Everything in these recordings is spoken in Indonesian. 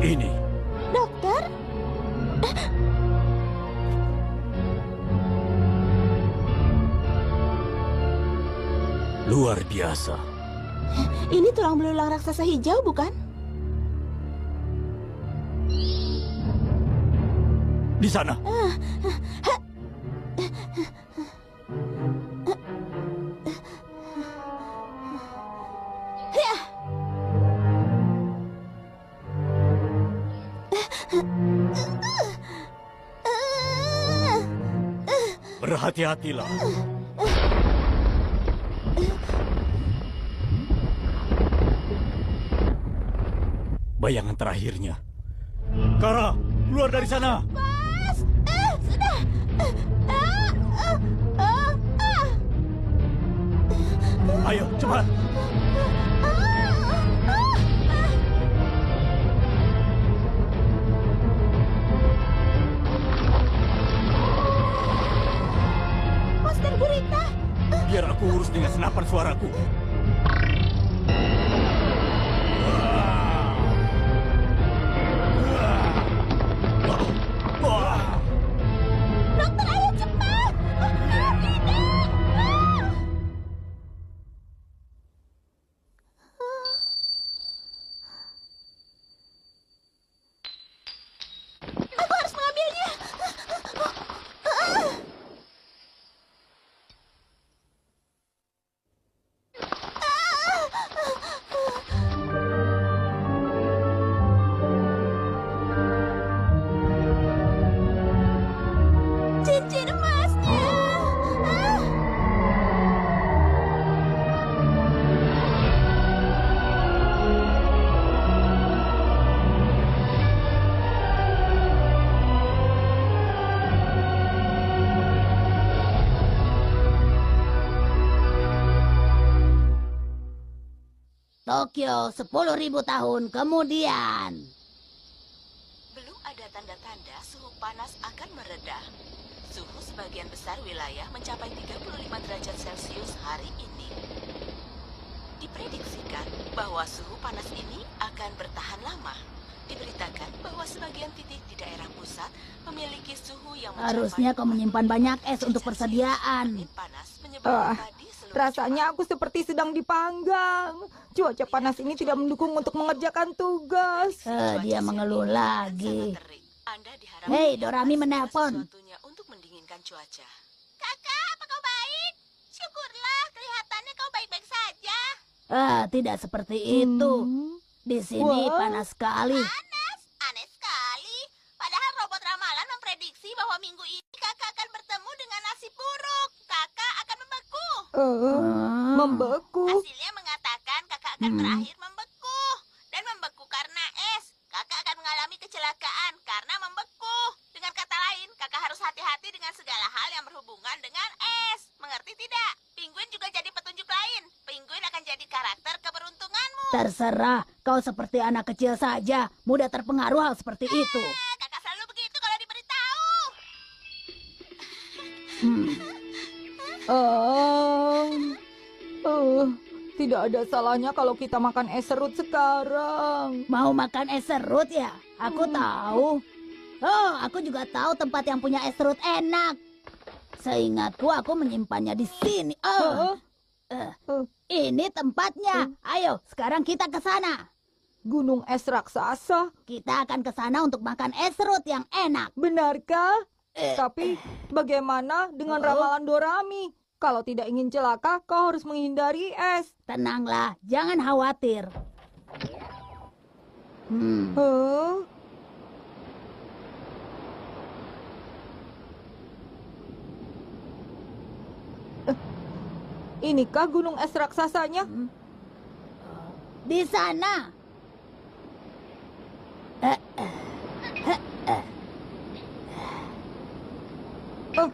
ini. Dokter? Luar biasa. Ini tulang belulang raksasa hijau, bukan? Di sana. Berhati-hatilah. Bayangan terakhirnya. Kara, keluar dari sana. Mas! Sudah! Ayo, cepat. Master Gurita! Biar aku urus dengan senapan suaraku. Dokter, ayo cepat! Tidak! Aku harus mengambilnya. Cincin emasnya. Tokyo 10.000 tahun kemudian. Belum ada tanda-tanda suhu panas akan mereda. Suhu sebagian besar wilayah mencapai 35 derajat Celcius hari ini. Diprediksikan bahwa suhu panas ini akan bertahan lama. Diberitakan bahwa sebagian titik di daerah pusat memiliki suhu yang mencapai Harusnya kau menyimpan banyak es untuk persediaan. angin panas menyebabkan tadi seluruh Rasanya aku seperti sedang dipanggang. Cuaca panas ini tidak mendukung untuk mengerjakan tugas. Dia mengeluh lagi. sangat terik. Anda diharapkan Hei, Dorami menelpon. sesuatunya untuk mendinginkan cuaca. Kakak, apa kau baik? Syukurlah, kelihatannya kau baik-baik saja. Tidak seperti itu. Di sini Wah. panas sekali. Panas, aneh sekali. Padahal robot ramalan memprediksi bahwa minggu ini kakak akan bertemu dengan nasib buruk. Kakak akan membeku. Membeku. Hasilnya mengatakan kakak akan berakhir membeku. Dan membeku karena es. Kakak akan mengalami kecelakaan karena membeku. Dengan kata lain, kakak harus hati-hati dengan segala hal yang berhubungan dengan es. Mengerti tidak? Penguin juga jadi petunjuk lain. Penguin akan jadi karakter keberuntunganmu. Terserah, kau seperti anak kecil saja. Mudah terpengaruh hal seperti itu. Kakak selalu begitu kalau diberitahu. Tidak ada salahnya kalau kita makan es serut sekarang. Mau makan es serut ya? Aku tahu. Oh, aku juga tahu tempat yang punya es serut enak. Seingatku aku menyimpannya di sini. Ini tempatnya. Ayo, sekarang kita ke sana. Gunung es raksasa, Kita akan ke sana untuk makan es serut yang enak. benarkah? Tapi bagaimana dengan ramalan Dorami? Kalau tidak ingin celaka, kau harus menghindari es. Tenanglah, jangan khawatir. Huh? Inikah gunung es raksasanya? Di sana. Oh.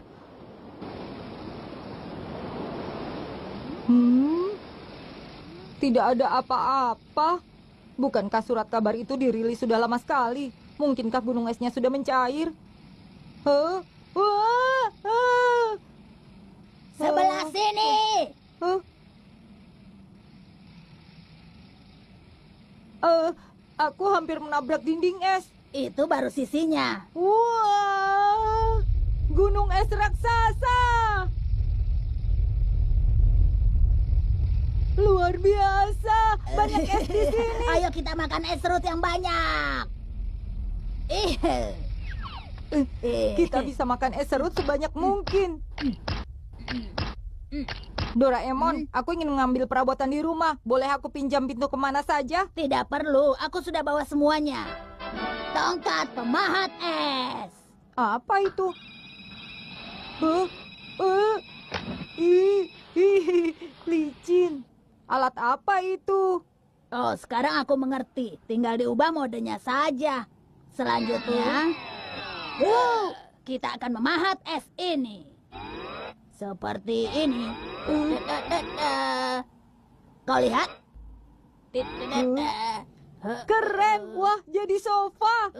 Tidak ada apa-apa. Bukankah surat kabar itu dirilis sudah lama sekali? Mungkinkah gunung esnya sudah mencair? Huh? Wah! Ah! Sebelah sini. Huh? Aku hampir menabrak dinding es. Itu baru sisinya. Wah, gunung es raksasa. Luar biasa, banyak es di sini. Ayo kita makan es serut yang banyak. Kita bisa makan es serut sebanyak mungkin. Doraemon, aku ingin mengambil perabotan di rumah. Boleh aku pinjam pintu kemana saja? Tidak perlu, aku sudah bawa semuanya. Tongkat pemahat es. Apa itu? Ih, licin. Alat apa itu? Oh, sekarang aku mengerti. Tinggal diubah modenya saja. Selanjutnya, kita akan memahat es ini. Seperti ini. Kau lihat? Keren, wah jadi sofa.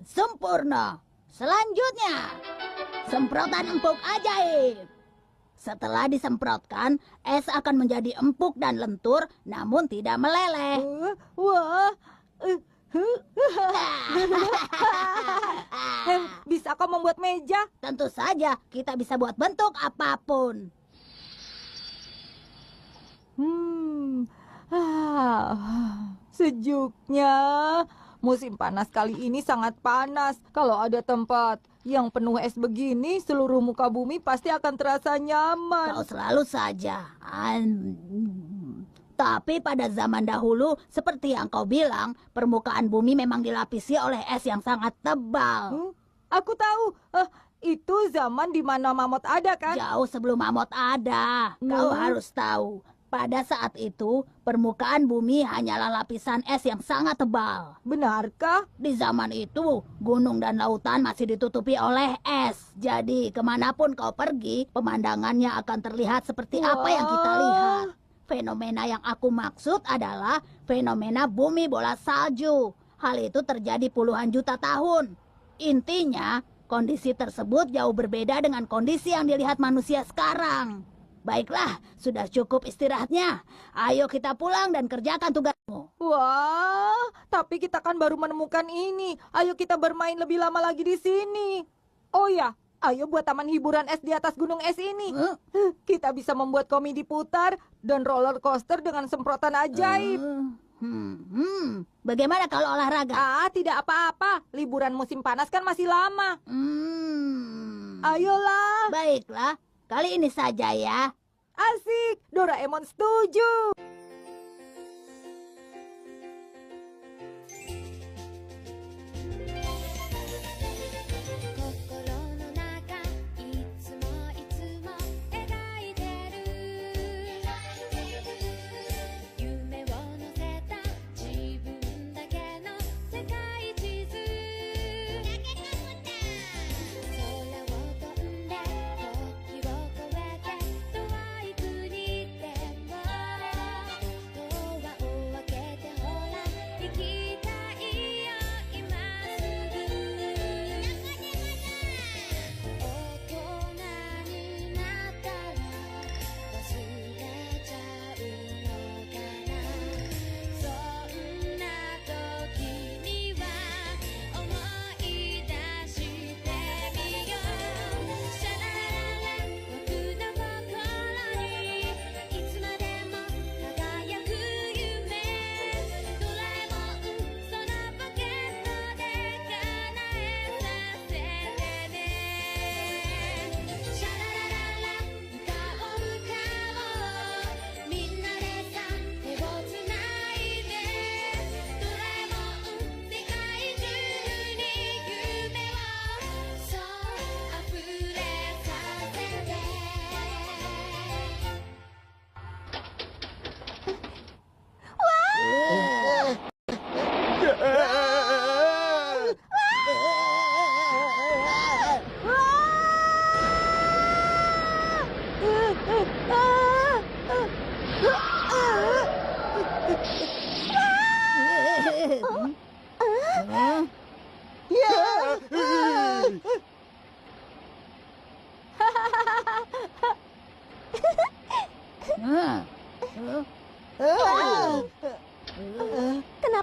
Sempurna. Selanjutnya, semprotan empuk ajaib. Setelah disemprotkan, es akan menjadi empuk dan lentur, namun tidak meleleh. Wah. Bisa kau membuat meja? Tentu saja, kita bisa buat bentuk apapun. Sejuknya. Musim panas kali ini sangat panas. Kalau ada tempat yang penuh es begini, seluruh muka bumi pasti akan terasa nyaman. Kau selalu saja. Tapi pada zaman dahulu, seperti yang kau bilang, permukaan bumi memang dilapisi oleh es yang sangat tebal. Aku tahu. Itu zaman di mana mamut ada, kan? Jauh sebelum mamut ada. Kau harus tahu. Pada saat itu, permukaan bumi hanyalah lapisan es yang sangat tebal. Benarkah? Di zaman itu, gunung dan lautan masih ditutupi oleh es. Jadi, kemanapun kau pergi, pemandangannya akan terlihat seperti apa yang kita lihat. Fenomena yang aku maksud adalah fenomena bumi bola salju. Hal itu terjadi puluhan juta tahun. Intinya, kondisi tersebut jauh berbeda dengan kondisi yang dilihat manusia sekarang. Baiklah, sudah cukup istirahatnya. Ayo kita pulang dan kerjakan tugasmu. Wah, tapi kita kan baru menemukan ini. Ayo kita bermain lebih lama lagi di sini. Oh ya, ayo buat taman hiburan es di atas gunung es ini. Kita bisa membuat komedi putar dan roller coaster dengan semprotan ajaib. Bagaimana kalau olahraga? Tidak apa-apa. Liburan musim panas kan masih lama. Ayolah. Baiklah, kali ini saja ya. Asik, Doraemon setuju.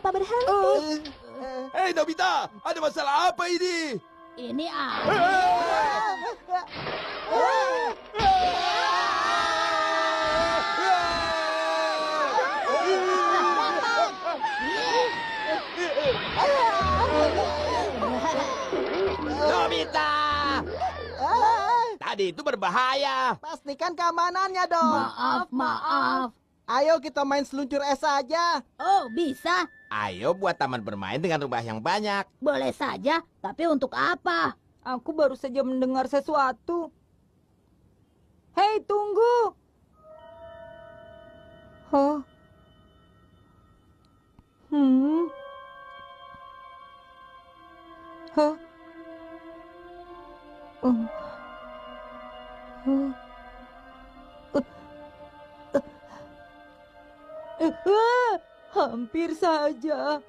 Kenapa berhenti? Hei Nobita, ada masalah apa ini? Ini Nobita! Tadi itu berbahaya. Pastikan keamanannya dong. Maaf. Ayo kita main seluncur es saja. Oh, bisa. Ayo buat taman bermain dengan rumah yang banyak. Boleh saja, tapi untuk apa? Aku baru saja mendengar sesuatu. Hei, tunggu. Hah? Hah? Hampir saja.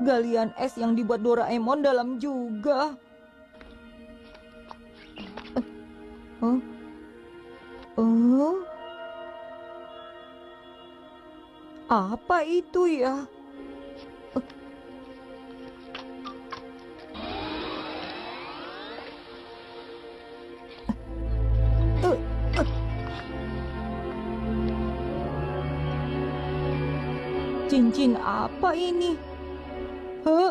Galian es yang dibuat Doraemon dalam juga. Apa itu ya? Cincin apa ini? Hah?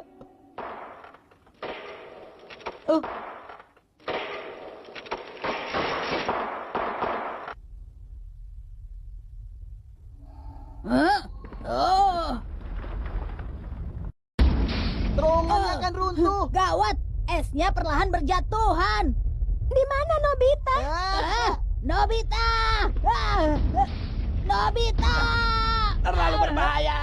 Terowongannya akan runtuh. Gawat, esnya perlahan berjatuhan. Di mana Nobita? Nobita! Nobita! Terlalu berbahaya.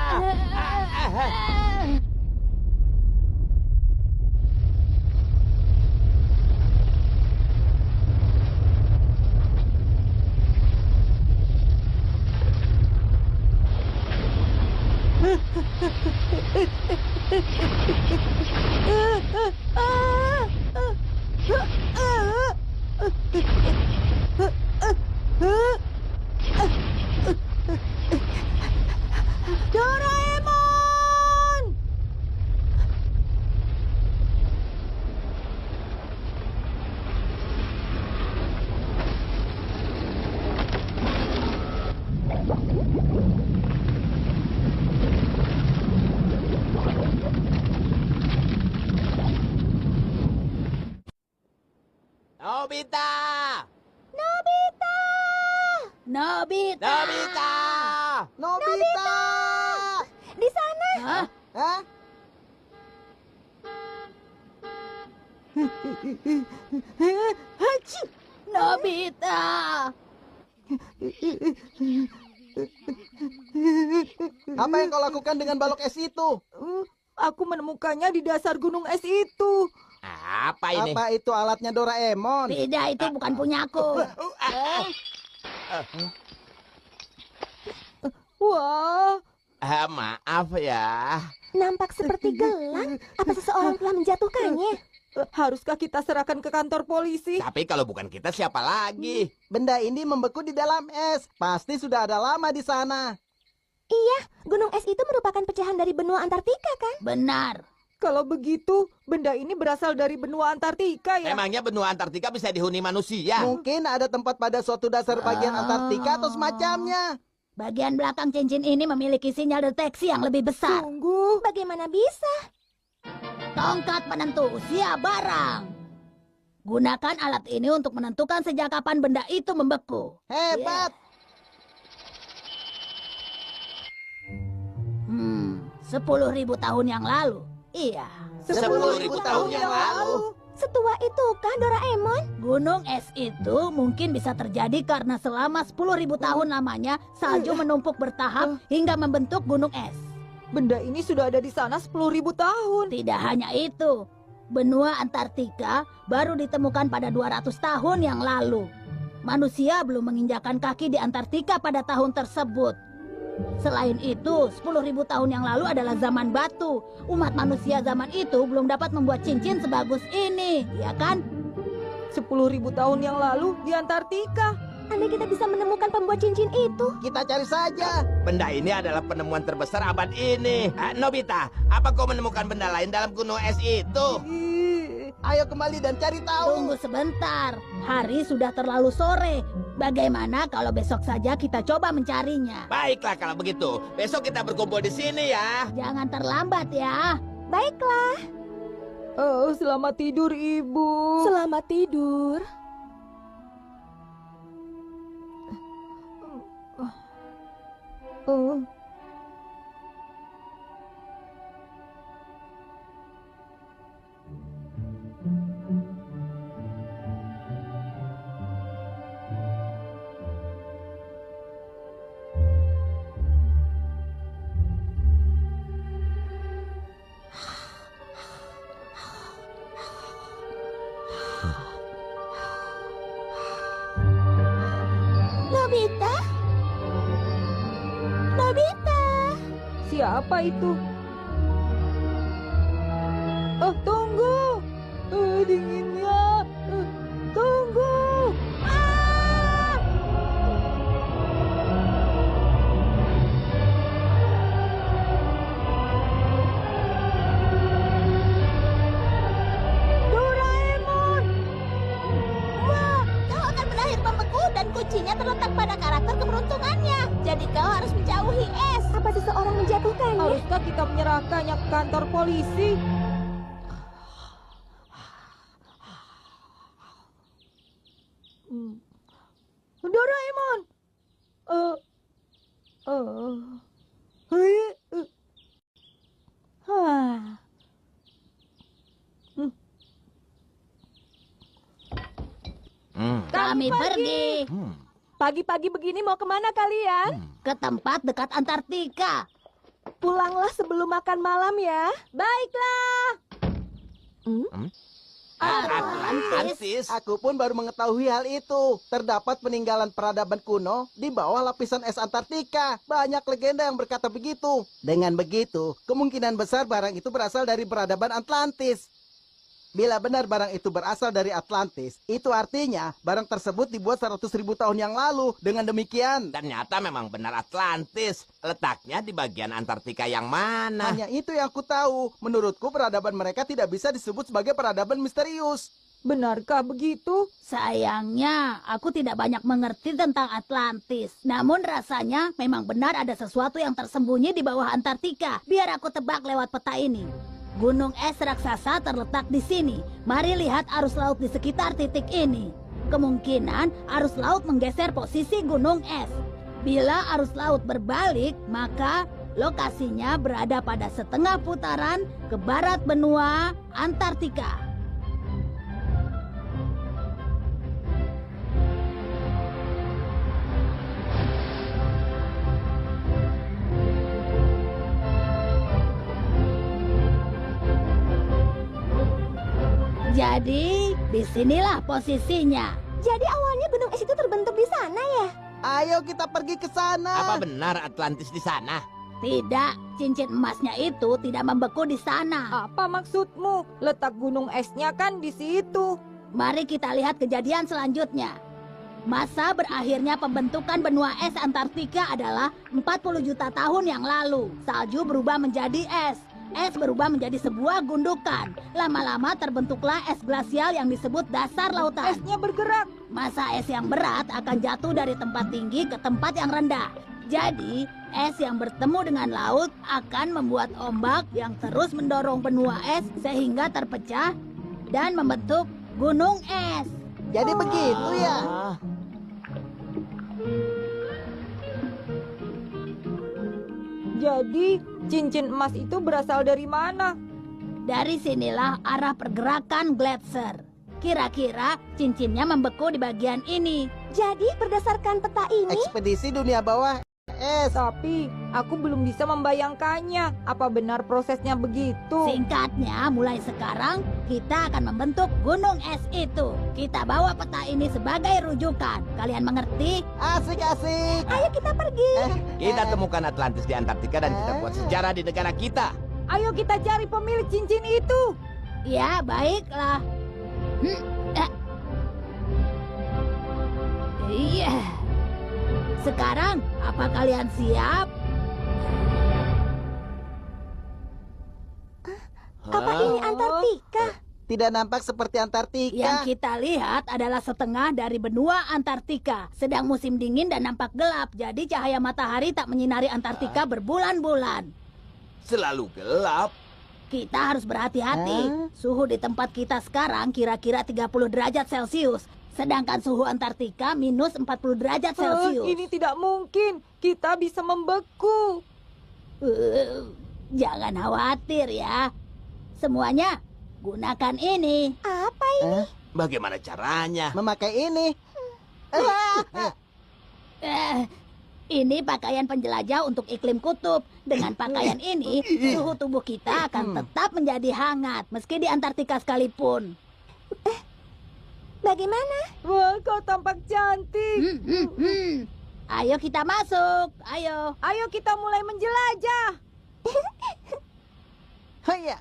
Doraemon! Nobita! Nobita! Nobita! Nobita! Di sana. Hah? Nobita! Apa yang kau lakukan dengan balok es itu? Aku menemukannya di dasar gunung es itu. Apa ini? Apa itu alatnya Doraemon? Tidak, itu bukan punyaku. Wah, Maaf ya. Nampak seperti gelang. Apa seseorang telah menjatuhkannya? haruskah kita serahkan ke kantor polisi? Tapi kalau bukan kita siapa lagi? Benda ini membeku di dalam es. Pasti sudah ada lama di sana. Iya, gunung es itu merupakan pecahan dari benua Antartika, kan? Benar. Kalau begitu, benda ini berasal dari benua Antartika ya? Memangnya benua Antartika bisa dihuni manusia? Mungkin ada tempat pada suatu dasar bagian Antartika atau semacamnya. Bagian belakang cincin ini memiliki sinyal deteksi yang lebih besar. Tunggu. Bagaimana bisa? Tongkat penentu usia barang. Gunakan alat ini untuk menentukan sejak kapan benda itu membeku. Hebat. 10.000 tahun yang lalu. Iya. 10.000 tahun yang lalu. Setua itukah Doraemon? Gunung es itu mungkin bisa terjadi karena selama 10.000 tahun lamanya salju menumpuk bertahap hingga membentuk gunung es. Benda ini sudah ada di sana 10.000 tahun. Tidak hanya itu, benua Antartika baru ditemukan pada 200 tahun yang lalu. Manusia belum menginjakan kaki di Antartika pada tahun tersebut. Selain itu, 10.000 tahun yang lalu adalah zaman batu. Umat manusia zaman itu belum dapat membuat cincin sebagus ini, ya kan? 10.000 tahun yang lalu di Antartika. Andai kita bisa menemukan pembuat cincin itu. Kita cari saja. Benda ini adalah penemuan terbesar abad ini. Nobita, apa kau menemukan benda lain dalam gunung es itu? Ayo kembali dan cari tahu. Tunggu sebentar. Hari sudah terlalu sore. Bagaimana kalau besok saja kita coba mencarinya? Baiklah kalau begitu. Besok kita berkumpul di sini ya. Jangan terlambat ya. Baiklah. Oh, selamat tidur, Ibu. Selamat tidur. Oh. Nobita? Nobita? Siapa itu? Oh, tunggu. Dinginnya. Tunggu. Ah! Doraemon. Wah, kau akan berakhir membeku dan kuncinya terletak pada karakter keberuntungannya. Jadi kau harus menjauhi es. Apa seseorang menjatuhkannya? Haruskah kita menyerahkannya ke kantor polisi? Doraemon. Hah. Kami pergi Pagi-pagi begini mau kemana kalian? ke tempat dekat Antartika. Pulanglah sebelum makan malam ya. Baiklah. Atlantis. Aku pun baru mengetahui hal itu. Terdapat peninggalan peradaban kuno di bawah lapisan es Antartika. Banyak legenda yang berkata begitu. Dengan begitu, kemungkinan besar barang itu berasal dari peradaban Atlantis. Bila benar barang itu berasal dari Atlantis, itu artinya barang tersebut dibuat 100.000 tahun yang lalu. Dengan demikian, Ternyata memang benar Atlantis. Letaknya di bagian Antartika yang mana? hanya itu yang aku tahu. Menurutku peradaban mereka tidak bisa disebut sebagai peradaban misterius. Benarkah begitu? Sayangnya, aku tidak banyak mengerti tentang Atlantis. Namun rasanya memang benar ada sesuatu yang tersembunyi di bawah Antartika. Biar aku tebak lewat peta ini. Gunung es raksasa terletak di sini. Mari lihat arus laut di sekitar titik ini. Kemungkinan arus laut menggeser posisi gunung es. Bila arus laut berbalik, maka lokasinya berada pada setengah putaran ke barat benua Antartika. Jadi, disinilah posisinya. Jadi awalnya gunung es itu terbentuk di sana ya? Ayo kita pergi ke sana. Apa benar Atlantis di sana? Tidak, cincin emasnya itu tidak membeku di sana. Apa maksudmu? Letak gunung esnya kan di situ. Mari kita lihat kejadian selanjutnya. Masa berakhirnya pembentukan benua es Antartika adalah 40 juta tahun yang lalu. Salju berubah menjadi es. Es berubah menjadi sebuah gundukan. Lama-lama terbentuklah es glasial yang disebut dasar lautan. Esnya bergerak. Masa es yang berat akan jatuh dari tempat tinggi ke tempat yang rendah. Jadi, es yang bertemu dengan laut akan membuat ombak yang terus mendorong benua es sehingga terpecah dan membentuk gunung es. Jadi begitu ya. Jadi, cincin emas itu berasal dari mana? Dari sinilah arah pergerakan gletser. Kira-kira cincinnya membeku di bagian ini. Jadi berdasarkan peta ini, Ekspedisi dunia bawah es. Tapi, aku belum bisa membayangkannya. Apa benar prosesnya begitu? Singkatnya, mulai sekarang kita akan membentuk gunung es itu. Kita bawa peta ini sebagai rujukan. Kalian mengerti? Asik-asik. ayo kita pergi. Kita temukan Atlantis di Antartika dan kita buat sejarah di negara kita. Ayo kita cari pemilik cincin itu. Ya, baiklah. Iya. Sekarang, apa kalian siap? Apa ini Antartika? Tidak nampak seperti Antartika. Yang kita lihat adalah setengah dari benua Antartika. Sedang musim dingin dan nampak gelap, jadi cahaya matahari tak menyinari Antartika berbulan-bulan. Selalu gelap. Kita harus berhati-hati. Suhu di tempat kita sekarang kira-kira 30 derajat Celcius. Sedangkan suhu Antartika minus 40 derajat Celcius. Ini tidak mungkin. Kita bisa membeku. Jangan khawatir ya. Semuanya, gunakan ini. Apa ini? Bagaimana caranya? Memakai ini. Ini pakaian penjelajah untuk iklim kutub. Dengan pakaian ini, suhu tubuh kita akan tetap menjadi hangat, meski di Antartika sekalipun. Bagaimana? Wah, kau tampak cantik. Ayo kita masuk, ayo. Ayo kita mulai menjelajah. Haya.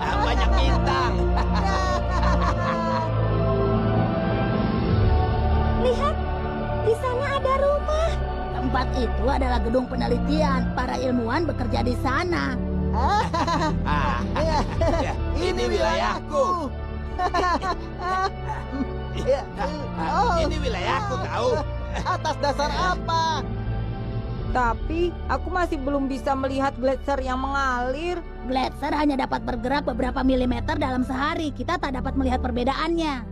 Banyak bintang. Lihat, di sana ada rumah. Tempat itu adalah gedung penelitian. Para ilmuwan bekerja di sana. Ini wilayahku. Ini wilayahku tahu. Atas dasar apa? Tapi aku masih belum bisa melihat gletser yang mengalir. Gletser hanya dapat bergerak beberapa milimeter dalam sehari. Kita tak dapat melihat perbedaannya.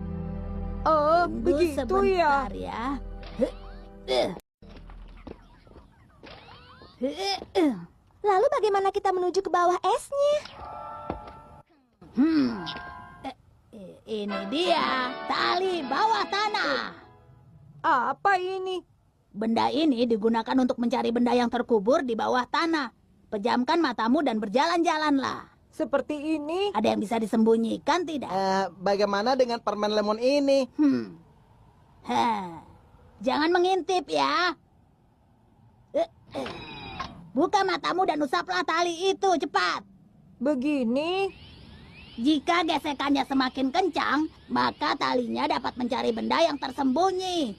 Oh, Tunggu begitu sebentar ya. Lalu bagaimana kita menuju ke bawah esnya? Ini dia, tali bawah tanah. Apa ini? Benda ini digunakan untuk mencari benda yang terkubur di bawah tanah. Pejamkan matamu dan berjalan-jalanlah. Seperti ini? Ada yang bisa disembunyikan tidak? Bagaimana dengan permen lemon ini? Jangan mengintip ya. Buka matamu dan usaplah tali itu, cepat. Begini? Jika gesekannya semakin kencang, maka talinya dapat mencari benda yang tersembunyi.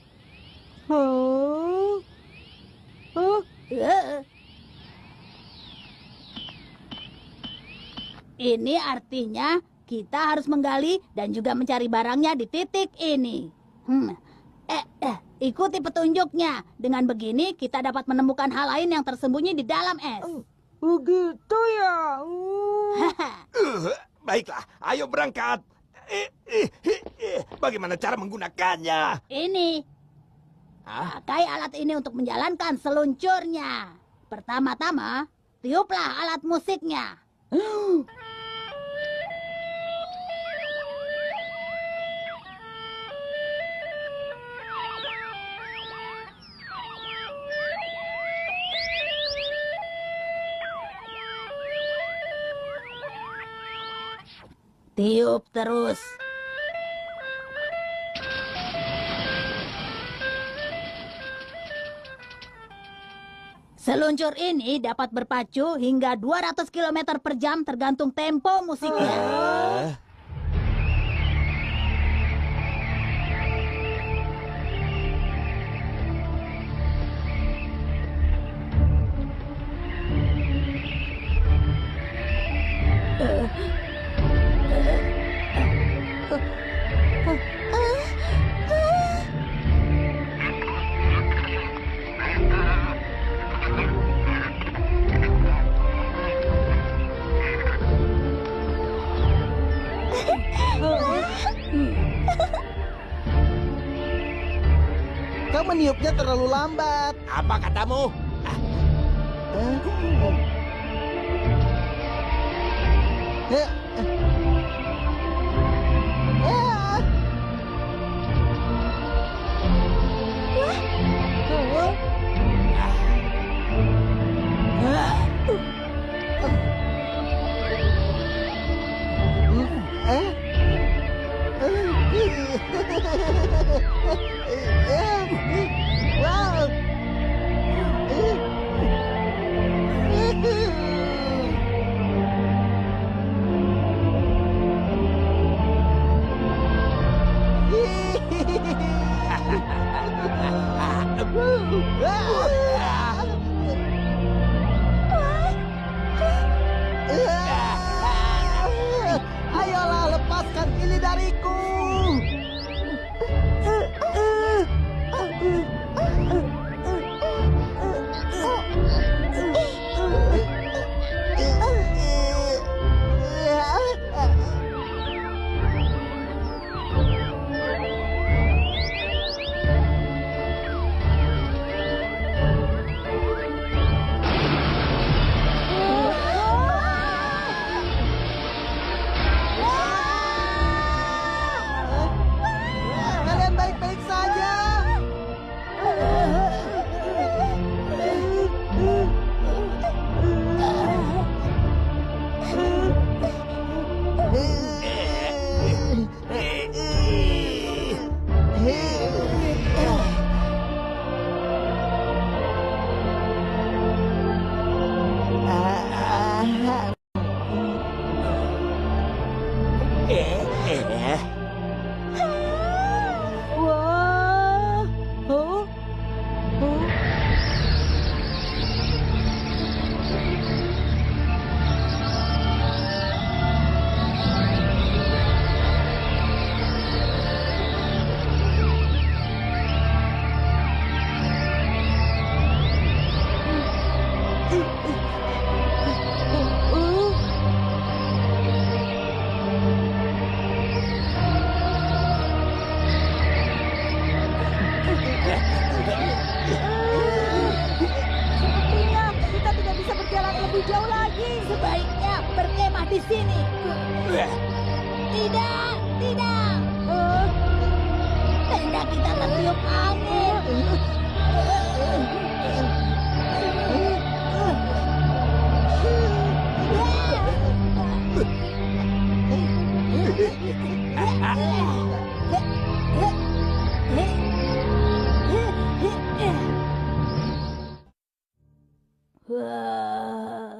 Ini artinya kita harus menggali dan juga mencari barangnya di titik ini. Ikuti petunjuknya. Dengan begini kita dapat menemukan hal lain yang tersembunyi di dalam es. Begitu ya. Baiklah, ayo berangkat. Bagaimana cara menggunakannya? Ini. Pakai alat ini untuk menjalankan seluncurnya. Pertama-tama, tiuplah alat musiknya. Tiup terus. Seluncur ini dapat berpacu hingga 200 km per jam tergantung tempo musiknya. Kau meniupnya terlalu lambat. Apa katamu? di sini. Tidak, tidak. Tenda kita tertiup angin.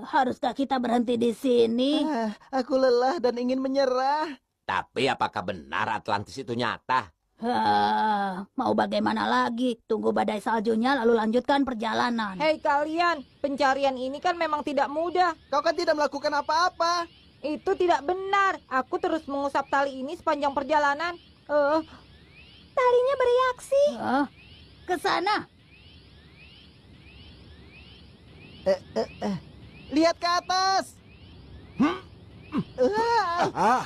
Haruskah kita berhenti di sini? Aku lelah dan ingin menyerah. Tapi apakah benar Atlantis itu nyata? Mau bagaimana lagi? Tunggu badai saljunya lalu lanjutkan perjalanan. Hei kalian, pencarian ini kan memang tidak mudah. Kau kan tidak melakukan apa-apa. Itu tidak benar. Aku terus mengusap tali ini sepanjang perjalanan. Talinya bereaksi. Ke sana. Lihat ke atas. Wah.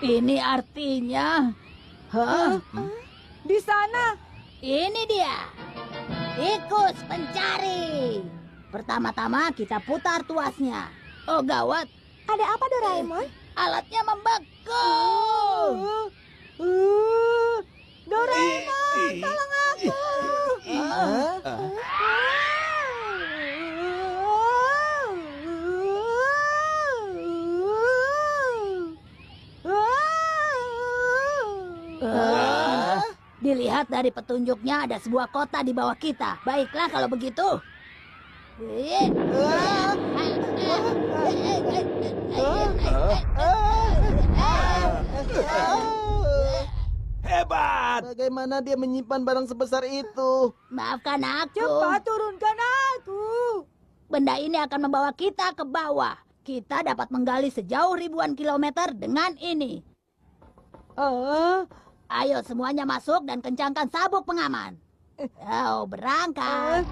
Ini artinya... Di sana. Ini dia. Tikus pencari. Pertama-tama kita putar tuasnya. Oh gawat, Ada apa Doraemon? alatnya membeku. Doraemon, tolong aku. Dilihat dari petunjuknya ada sebuah kota di bawah kita. Baiklah kalau begitu. Hebat! Bagaimana dia menyimpan barang sebesar itu? Maafkan aku. Cepat turunkan aku. Benda ini akan membawa kita ke bawah. Kita dapat menggali sejauh ribuan kilometer dengan ini. Ayo semuanya masuk dan kencangkan sabuk pengaman. Berangkat.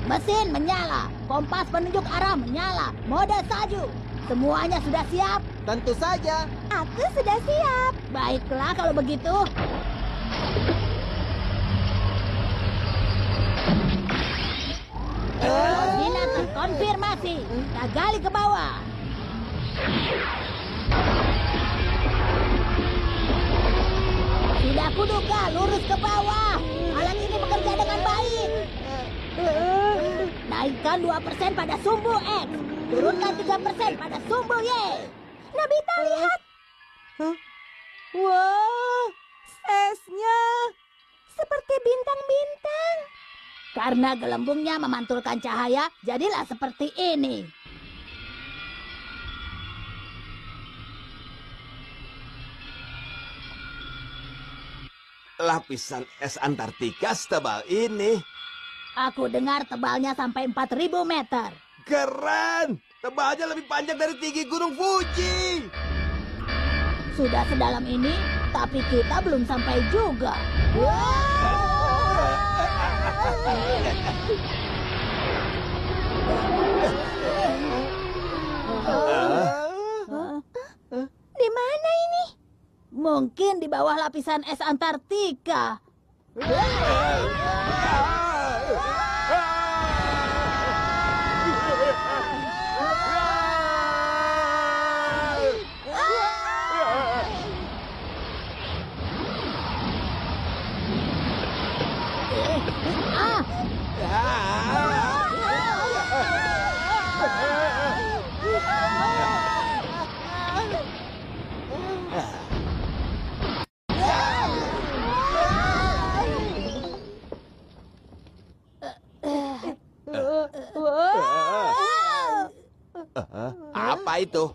Mesin menyala, kompas penunjuk arah menyala, mode salju. Semuanya sudah siap? Tentu saja. Aku sudah siap. Baiklah kalau begitu. Koordinat terkonfirmasi. Kita gali ke bawah. Sudah kuduga, lurus ke bawah. Alat ini bekerja dengan baik. Naikkan 2% pada sumbu X. Turunkan 3% pada sumbu Y. Nobita, lihat. Wah, esnya. Seperti bintang-bintang. Karena gelembungnya memantulkan cahaya, jadilah seperti ini. Lapisan es Antartika setebal ini. Aku dengar tebalnya sampai 4.000 meter. Keren! Tebalnya lebih panjang dari tinggi Gunung Fuji. Sudah sedalam ini, tapi kita belum sampai juga. Di mana ini? Mungkin di bawah lapisan es Antartika. Apa itu?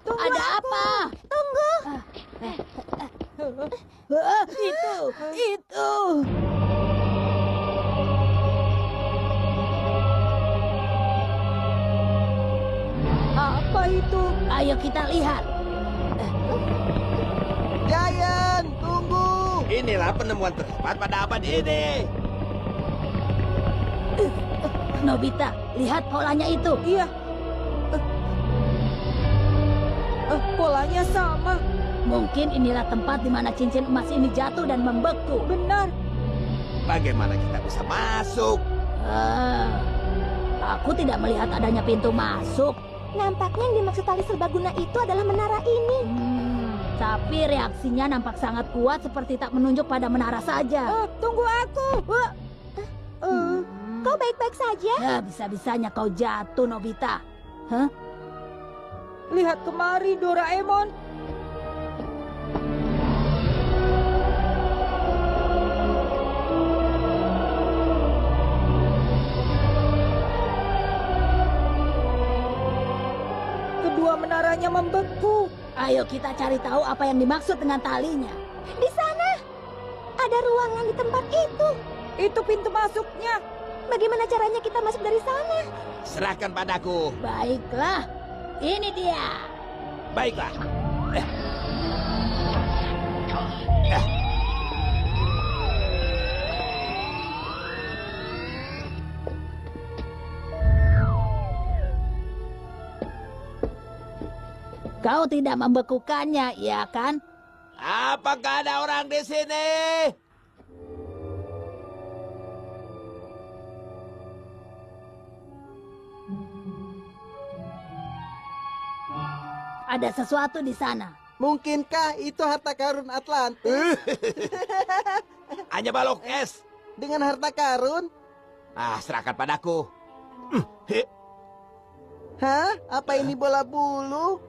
Ada apa? Tunggu. Itu. Apa itu? Ayo kita lihat. Giant, tunggu. Inilah penemuan terhebat pada abad ini. Nobita, lihat polanya itu. Iya. Polanya sama. Mungkin inilah tempat di mana cincin emas ini jatuh dan membeku. Benar. Bagaimana kita bisa masuk? Aku tidak melihat adanya pintu masuk. Nampaknya yang dimaksud tali serbaguna itu adalah menara ini. Tapi reaksinya nampak sangat kuat seperti tak menunjuk pada menara saja. Tunggu aku. Kau baik-baik saja? Bisa-bisanya kau jatuh, Nobita. Hah? Lihat kemari, Doraemon. Kedua menaranya membeku. Ayo kita cari tahu apa yang dimaksud dengan talinya. Di sana. Ada ruangan di tempat itu. Itu pintu masuknya. Bagaimana caranya kita masuk dari sana? Serahkan padaku. Baiklah, ini dia. Baiklah. Kau tidak membekukannya, ya kan? Apakah ada orang di sini? Ada sesuatu di sana. Mungkinkah itu harta karun Atlantis? Hanya balok es. Dengan harta karun? Serahkan padaku. Hah? Apa ini bola bulu?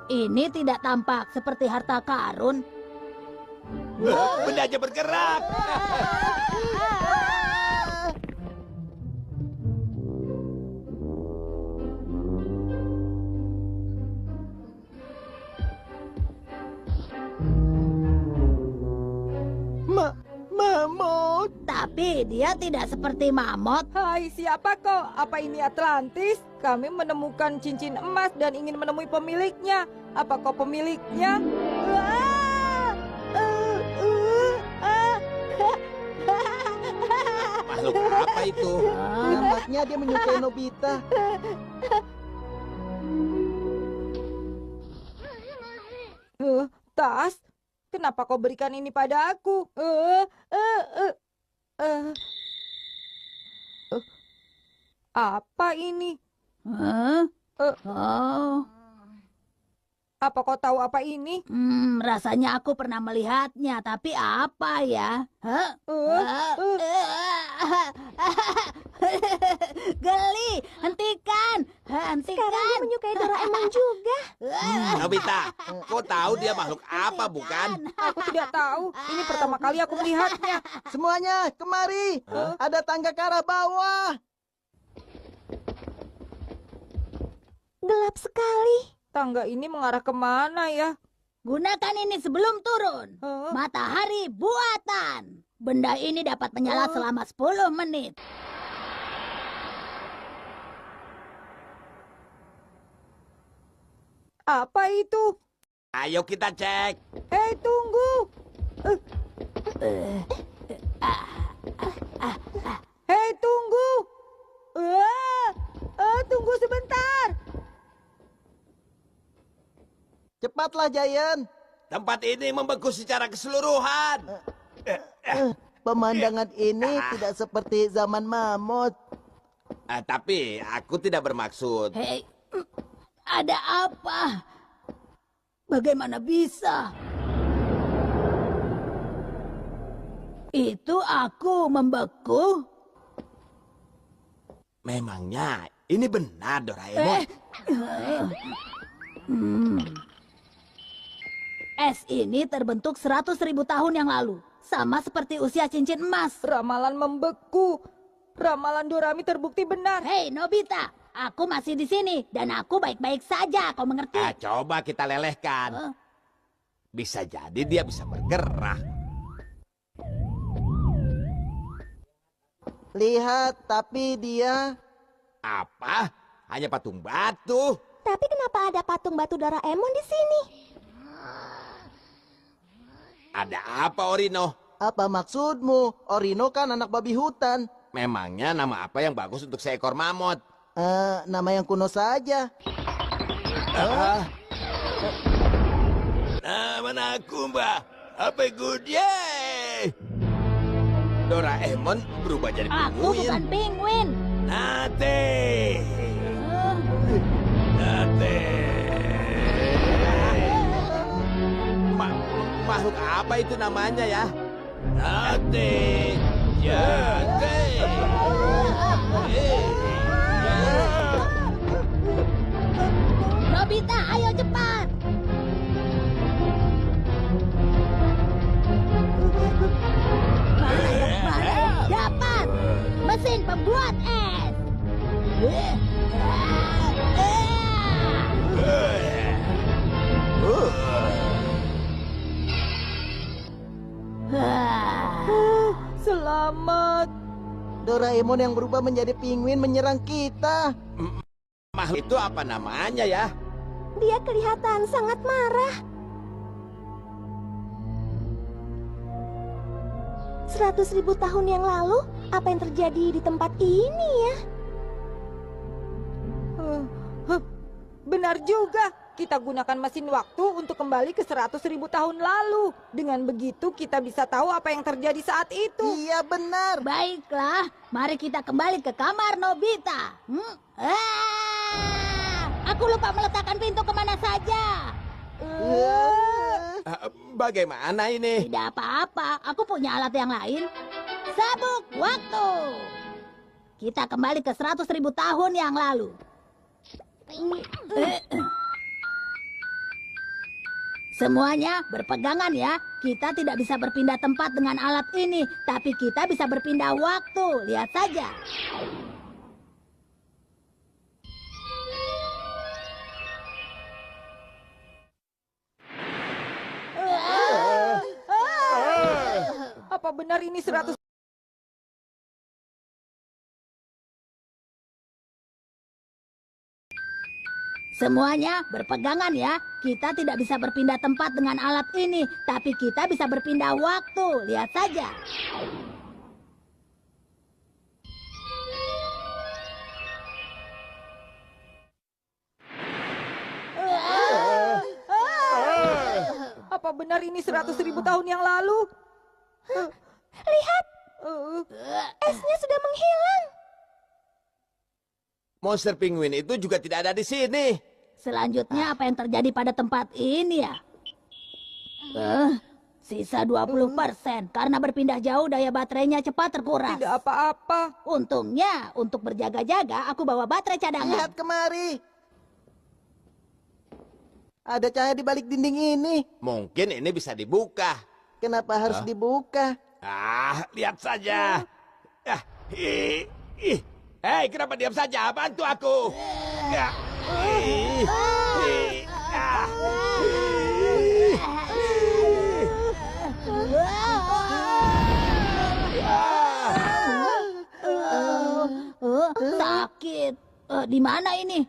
Ini tidak tampak seperti harta karun. Bendanya bergerak. Mamut. Tapi dia tidak seperti mamut. Hai, siapa kau? Apa ini Atlantis? Kami menemukan cincin emas dan ingin menemui pemiliknya. Apa kau pemiliknya? Makhluk apa itu? Nampaknya dia menyukai Nobita. Tas? Kenapa kau berikan ini pada aku? Apa ini? Hah? Oh. Apa kau tahu apa ini? Rasanya aku pernah melihatnya, tapi apa ya? Hah? Geli, hentikan! Sekarang dia Hentikan! menyukai Doraemon juga. Nobita, kau tahu dia makhluk apa bukan? Aku tidak tahu. Ini pertama kali aku melihatnya. Semuanya, kemari. Ada tangga ke arah bawah. Gelap sekali. Tangga ini mengarah kemana ya? Gunakan ini sebelum turun. Matahari buatan. Benda ini dapat menyala selama 10 menit. Apa itu? Ayo kita cek. Hei, tunggu. Hei, tunggu. Tunggu sebentar. Cepatlah, Giant. Tempat ini membeku secara keseluruhan. Pemandangan ini tidak seperti zaman mamut. Tapi aku tidak bermaksud. Hei, ada apa? Bagaimana bisa? Itu aku membeku? Memangnya ini benar, Doraemon? Es ini terbentuk 100.000 tahun yang lalu. Sama seperti usia cincin emas. Ramalan membeku. Ramalan Dorami terbukti benar. Hei, Nobita. Aku masih di sini. Dan aku baik-baik saja. Kau mengerti? Coba kita lelehkan. Bisa jadi dia bisa bergerak. Lihat, tapi dia... Apa? Hanya patung batu? Tapi kenapa ada patung batu Doraemon di sini? Ada apa, Orino? Apa maksudmu? Orino kan anak babi hutan. Memangnya nama apa yang bagus untuk seekor mamut? Nama yang kuno saja. Nama aku, Mbak. Apa good-nya? Doraemon berubah jadi Aku bukan penguin. penguin. Nate. Nate. Makhluk apa itu namanya ya? Nate. Nate. Nobita, ayo cepat. Mana dapat mesin pembuat es. Selamat. Doraemon yang berubah menjadi penguin menyerang kita. Makhluk itu apa namanya ya? Dia kelihatan sangat marah. 100.000 tahun yang lalu, apa yang terjadi di tempat ini ya? Benar juga. Kita gunakan mesin waktu untuk kembali ke 100.000 tahun lalu. Dengan begitu kita bisa tahu apa yang terjadi saat itu. Iya benar. Baiklah, mari kita kembali ke kamar Nobita. Aku lupa meletakkan pintu kemana saja. Bagaimana ini? Tidak apa-apa, aku punya alat yang lain. Sabuk waktu. Kita kembali ke 100.000 tahun yang lalu. Semuanya berpegangan ya. Kita tidak bisa berpindah tempat dengan alat ini, tapi kita bisa berpindah waktu. Lihat saja. Apa benar ini 100? Semuanya berpegangan ya. Kita tidak bisa berpindah tempat dengan alat ini, tapi kita bisa berpindah waktu. Lihat saja. Apa benar ini 100.000 tahun yang lalu? Lihat, esnya sudah menghilang. Monster penguin itu juga tidak ada di sini. Selanjutnya apa yang terjadi pada tempat ini ya? Sisa 20%. Karena berpindah jauh daya baterainya cepat terkuras. Tidak apa-apa. Untungnya untuk berjaga-jaga aku bawa baterai cadangan. Lihat kemari. Ada cahaya di balik dinding ini. Mungkin ini bisa dibuka. Kenapa harus dibuka? Lihat saja. Hei, kenapa diam saja? Bantu aku. Sakit. Di mana ini?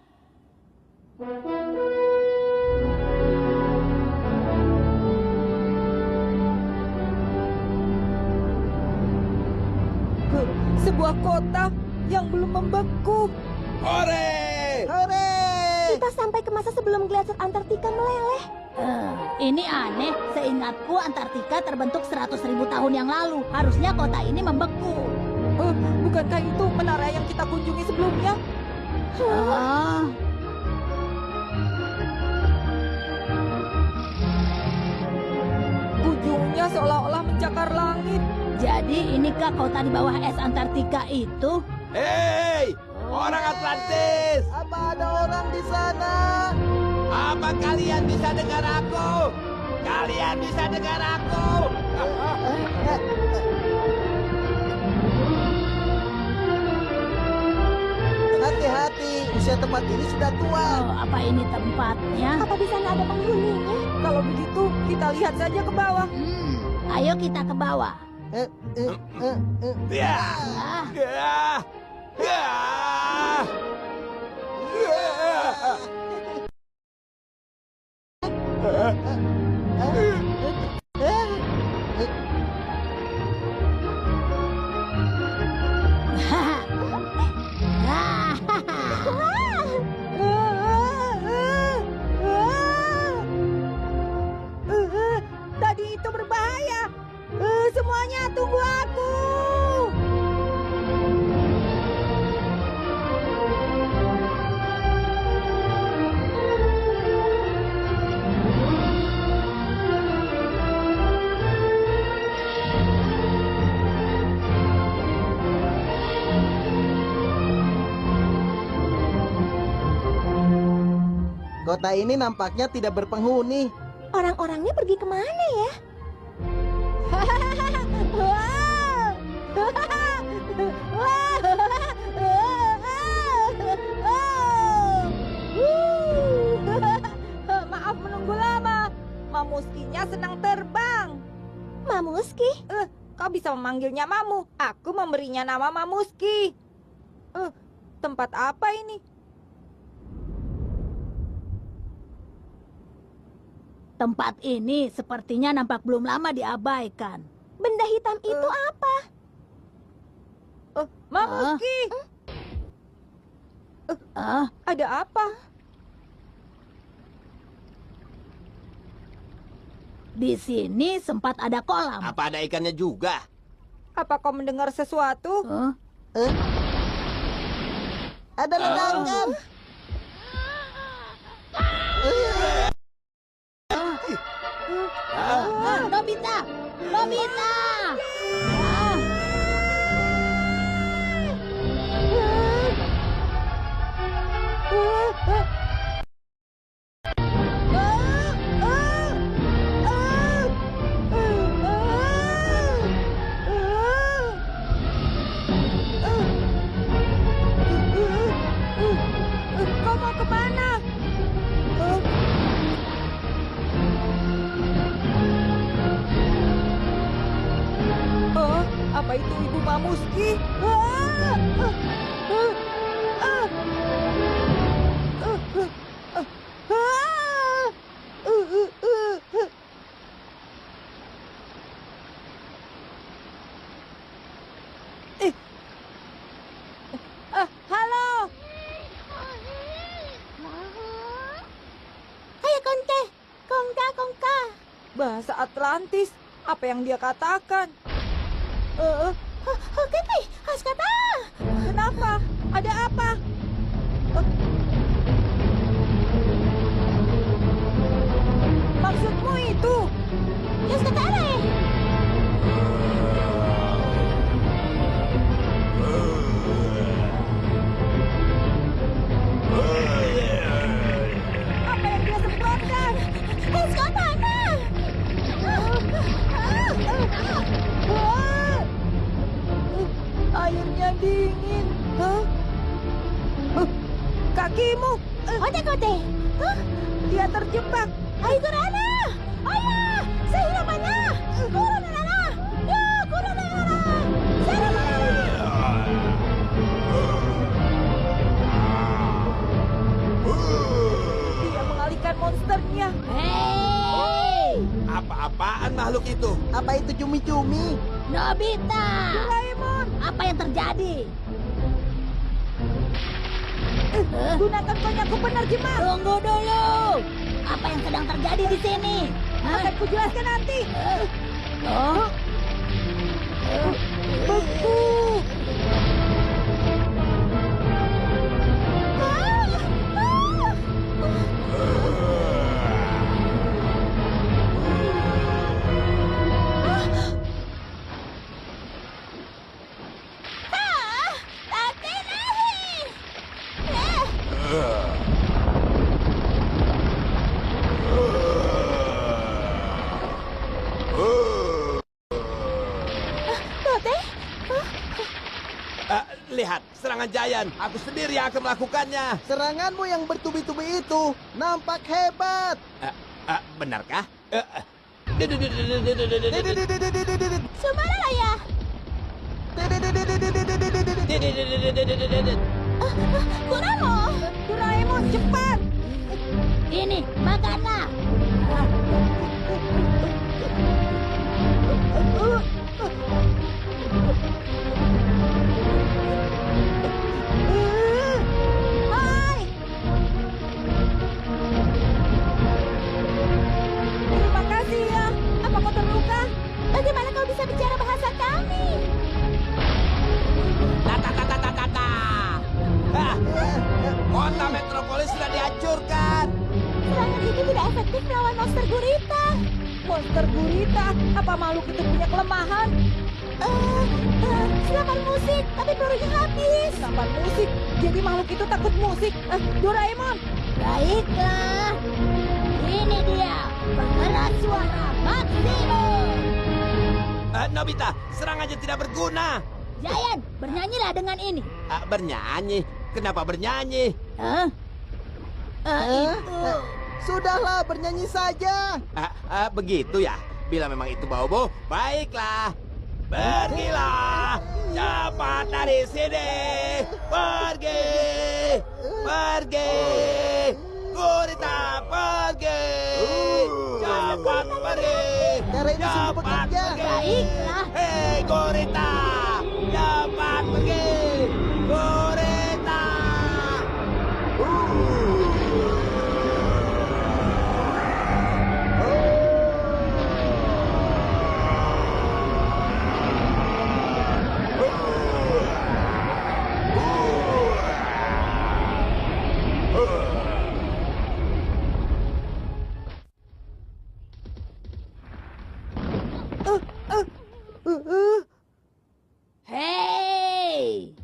Sebuah kota yang belum membeku. Hore! Hore! Kita sampai ke masa sebelum gletser Antartika meleleh. Ini aneh. Seingatku Antartika terbentuk 100.000 tahun yang lalu. Harusnya kota ini membeku. Bukankah itu menara yang kita kunjungi sebelumnya? Ujungnya seolah-olah mencakar langit. Jadi inikah kota di bawah es Antartika itu? Hei, orang Atlantis! Apa ada orang di sana? Apa kalian bisa dengar aku? Kalian bisa dengar aku? Hati-hati, usia tempat ini sudah tua. Apa ini tempatnya? Apa di sana ada penghuninya? Kalau begitu, kita lihat saja ke bawah. Ayo kita ke bawah. Ya. Kota ini nampaknya tidak berpenghuni. Orang-orangnya pergi kemana ya? Maaf menunggu lama. Mamuskinya senang terbang. Mamuski? Kau bisa memanggilnya Mamu. Aku memberinya nama Mamuski. Tempat apa ini? Tempat ini sepertinya nampak belum lama diabaikan. Benda hitam itu apa? Mamuski! Ada apa? Di sini sempat ada kolam. Apa ada ikannya juga? Apa kau mendengar sesuatu? Ada ledakan. Nobita! Nobita! Kau mau kemana? Apa itu Ibu Mamuski? Halo. Ayo Konte, Kongka, Kongka. Bahasa Atlantis. Apa yang dia katakan? Kepi, Haskata. Kenapa? Ada apa? Maksudmu itu? Haskata ale. Apa yang dia semprotkan? Haskata ana. Airnya dingin. Kakimu. Kote. Dia terjebak. Ay, Kurana! Ayah! Sahira mana? Kurana nana! Ya, Kurana nana! Sahira mana? Dia mengalihkan monsternya. Hei! Apa-apaan makhluk itu? Apa itu cumi-cumi? Nobita! Doraemon, Apa yang terjadi? gunakan konyakku penerjemah. Tunggu dulu! Apa yang sedang terjadi di sini? Akan kujelaskan nanti. Oh? Beku. Lihat, serangan Giant. Aku sendiri yang akan melakukannya. Seranganmu yang bertubi-tubi itu nampak hebat. Benarkah? Sumara ya. Kuramo. Doraemon, cepat. Ini, makanlah! Hai. Terima kasih ya. Apa kau terluka? Bagaimana kau bisa bicara bahasa kami? Kota metropolis sudah dihancurkan. Serangan itu tidak efektif melawan monster gurita. Monster gurita. Apa makhluk itu punya kelemahan? Senapan musik, tapi pelurunya habis. Senapan musik. Jadi makhluk itu takut musik. Doraemon. Baiklah, suara maksimum. Nobita, serangannya tidak berguna. Giant, bernyanyilah dengan ini. Bernyanyi? Kenapa bernyanyi? Itu. Sudahlah, bernyanyi saja. Begitu ya? Bila memang itu Bobo, baiklah. Pergilah, cepat dari sini. Pergi, pergi. Gurita, pergi. Cepat pergi. Cara ini sungguh Cepat bekerja. pergi. Baiklah. Hei, Gurita, cepat pergi. Gurita. Hei.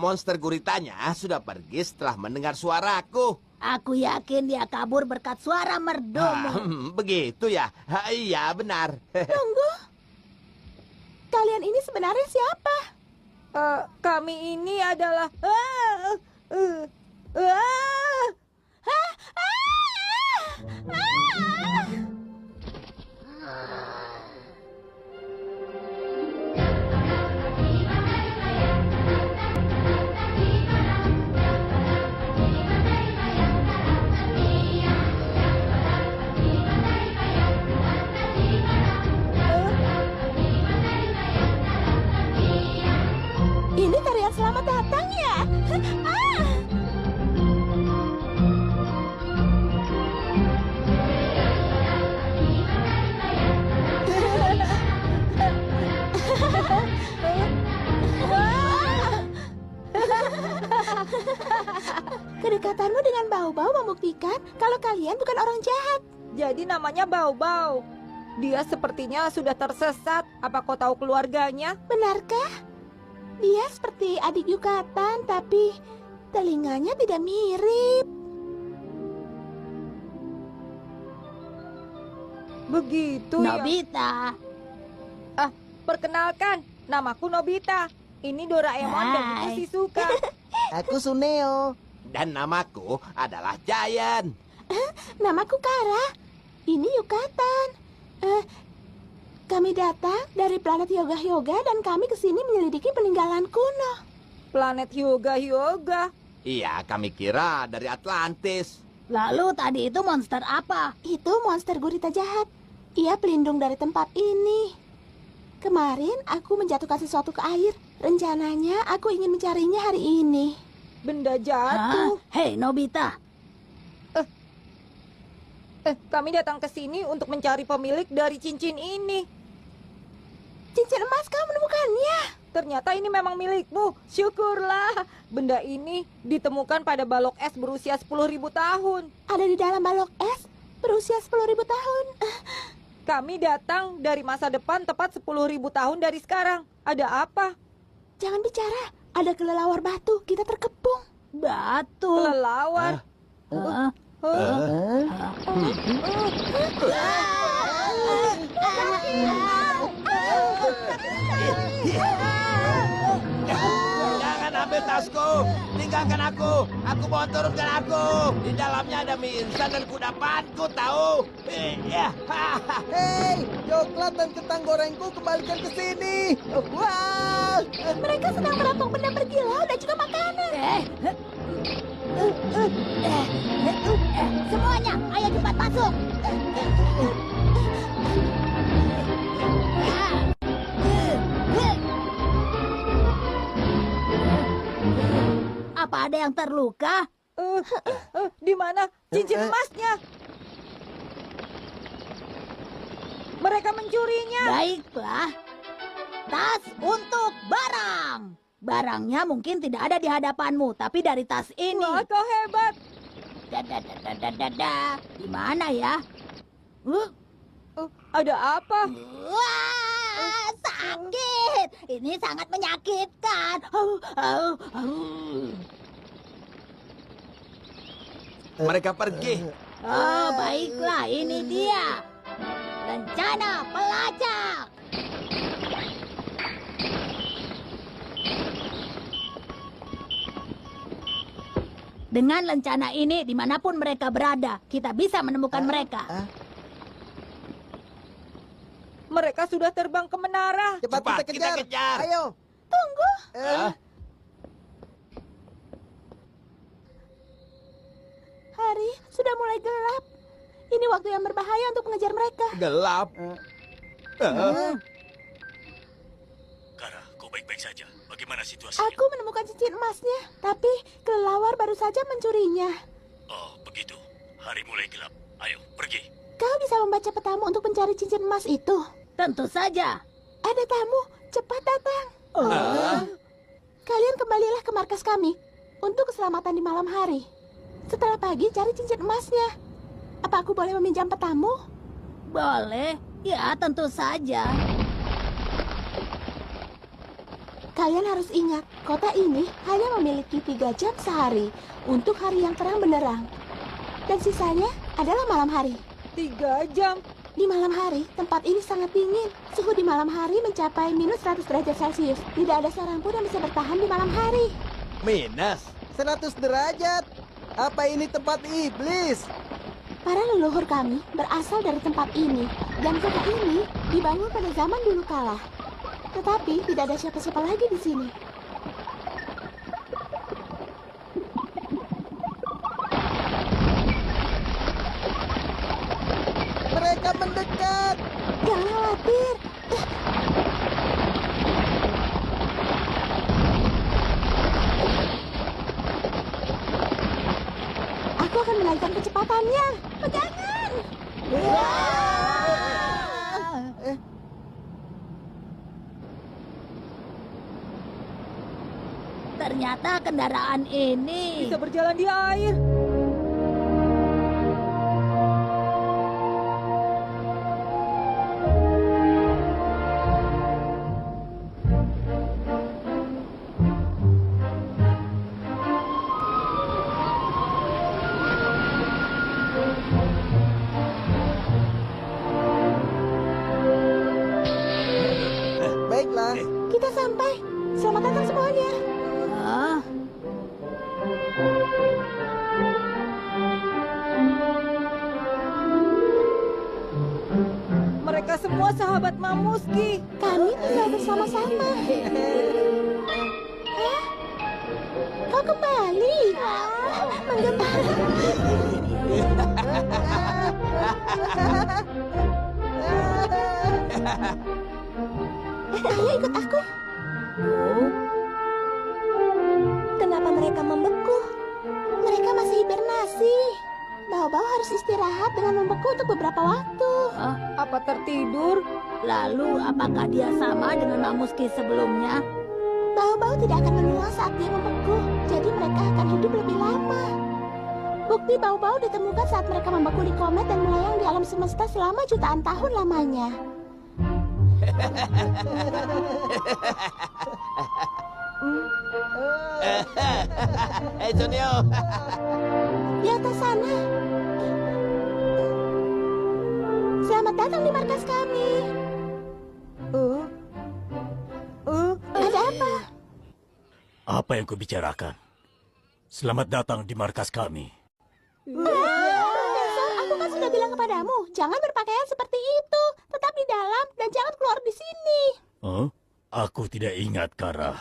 Monster guritanya sudah pergi setelah mendengar suaraku. Aku yakin dia kabur berkat suara merdumu. Begitu ya? Iya, benar. Tunggu. Kalian ini sebenarnya siapa? Kami ini adalah... Ini tarian selamat datang ya? Kedekatanmu dengan Bau-Bau membuktikan kalau kalian bukan orang jahat. Jadi namanya Bau-Bau. Dia sepertinya sudah tersesat. Apa kau tahu keluarganya? Benarkah? Dia seperti adik Yukatan, tapi telinganya tidak mirip. Begitu ya? Nobita. Perkenalkan, namaku Nobita. Ini Doraemon dan itu Hai. Shizuka. Aku Suneo. Dan namaku adalah Giant. Namaku Kara. Ini Yukatan. Kami datang dari planet Hyuga dan kami kesini menyelidiki peninggalan kuno. Planet Hyuga. Iya, kami kira dari Atlantis. Lalu tadi itu monster apa? Itu monster gurita jahat. Ia pelindung dari tempat ini. Kemarin aku menjatuhkan sesuatu ke air. Rencananya aku ingin mencarinya hari ini. Benda Hah? jatuh. Hei, Nobita. Kami datang ke sini untuk mencari pemilik dari cincin ini. Cincin emas, kau menemukannya. Ternyata ini memang milikmu. Syukurlah. Benda ini ditemukan pada balok es berusia 10.000 tahun. Ada di dalam balok es berusia 10.000 tahun. Kami datang dari masa depan tepat 10.000 tahun dari sekarang. Ada apa? Jangan bicara. Ada kelelawar batu. Kita terkepung. Batu. Kelelawar. Hah? Jangan ambil tasku. Tinggalkan aku. Aku mau turunkan aku. Di dalamnya ada mie instan dan kudapanku, tahu? Iya. Hei, coklat dan kentang gorengku kembalikan ke sini. Wah! Mereka sedang merampok benda berkilau dan juga makanan. Semuanya, ayo cepat masuk. Apa ada yang terluka? Di mana cincin emasnya? Mereka mencurinya. Baiklah. Tas untuk barang. Barangnya mungkin tidak ada di hadapanmu, tapi dari tas ini. Wah, kau hebat. Di mana ya? Ada apa? Wah, sakit. Ini sangat menyakitkan. Mereka pergi. Oh, baiklah, ini dia. Rencana pelacak. Dengan rencana ini, dimanapun mereka berada, kita bisa menemukan mereka. Mereka sudah terbang ke menara. Cepat kita kejar. Ayo. Tunggu. Hari sudah mulai gelap. Ini waktu yang berbahaya untuk mengejar mereka. Gelap. Kara, kau baik-baik saja. Bagaimana situasinya? Aku menemukan cincin emasnya, tapi kelelawar baru saja mencurinya. Oh, begitu. Hari mulai gelap. Ayo, pergi. Kau bisa membaca petamu untuk mencari cincin emas itu. Tentu saja. Ada tamu, cepat datang. Kalian kembalilah ke markas kami untuk keselamatan di malam hari. Setelah pagi cari cincin emasnya. Apa aku boleh meminjam petamu? Boleh. Ya, tentu saja. Kalian harus ingat, kota ini hanya memiliki 3 jam sehari untuk hari yang terang benderang. Dan sisanya adalah malam hari. 3 jam. Di malam hari, tempat ini sangat dingin. Suhu di malam hari mencapai minus 100 derajat Celcius. Tidak ada seorang pun yang bisa bertahan di malam hari. Minus. 100 derajat. Apa ini tempat iblis? Para leluhur kami berasal dari tempat ini. Dan kota ini dibangun pada zaman dulu kala. Tetapi tidak ada siapa-siapa lagi di sini. Mereka mendekat. Jangan khawatir. Aku akan menaikkan kecepatannya. Pegangan. Ternyata kendaraan ini Bisa berjalan di air. Baiklah. Kita sampai. Selamat datang semuanya. Ah, Mereka semua sahabat Mamuski. Kami tinggal bersama-sama. Hah? Kau kembali? Menggembala. Ayo ikut aku. Kenapa mereka membeku? Mereka masih hibernasi. Bau-bau harus istirahat dengan membeku untuk beberapa waktu. Apa tertidur? lalu apakah dia sama dengan Mamuski sebelumnya? Bau-bau tidak akan menua saat dia membeku, jadi mereka akan hidup lebih lama. Bukti bau-bau ditemukan saat mereka membeku di komet dan melayang di alam semesta selama jutaan tahun lamanya. Hei, Sunio. Di atas sana. Selamat datang di markas kami. Ada apa? Apa yang kubicarakan? Selamat datang di markas kami. Profesor, aku kan sudah bilang kepadamu, jangan berpakaian seperti itu. Tetap di dalam dan jangan keluar di sini. Huh? Aku tidak ingat, Kara.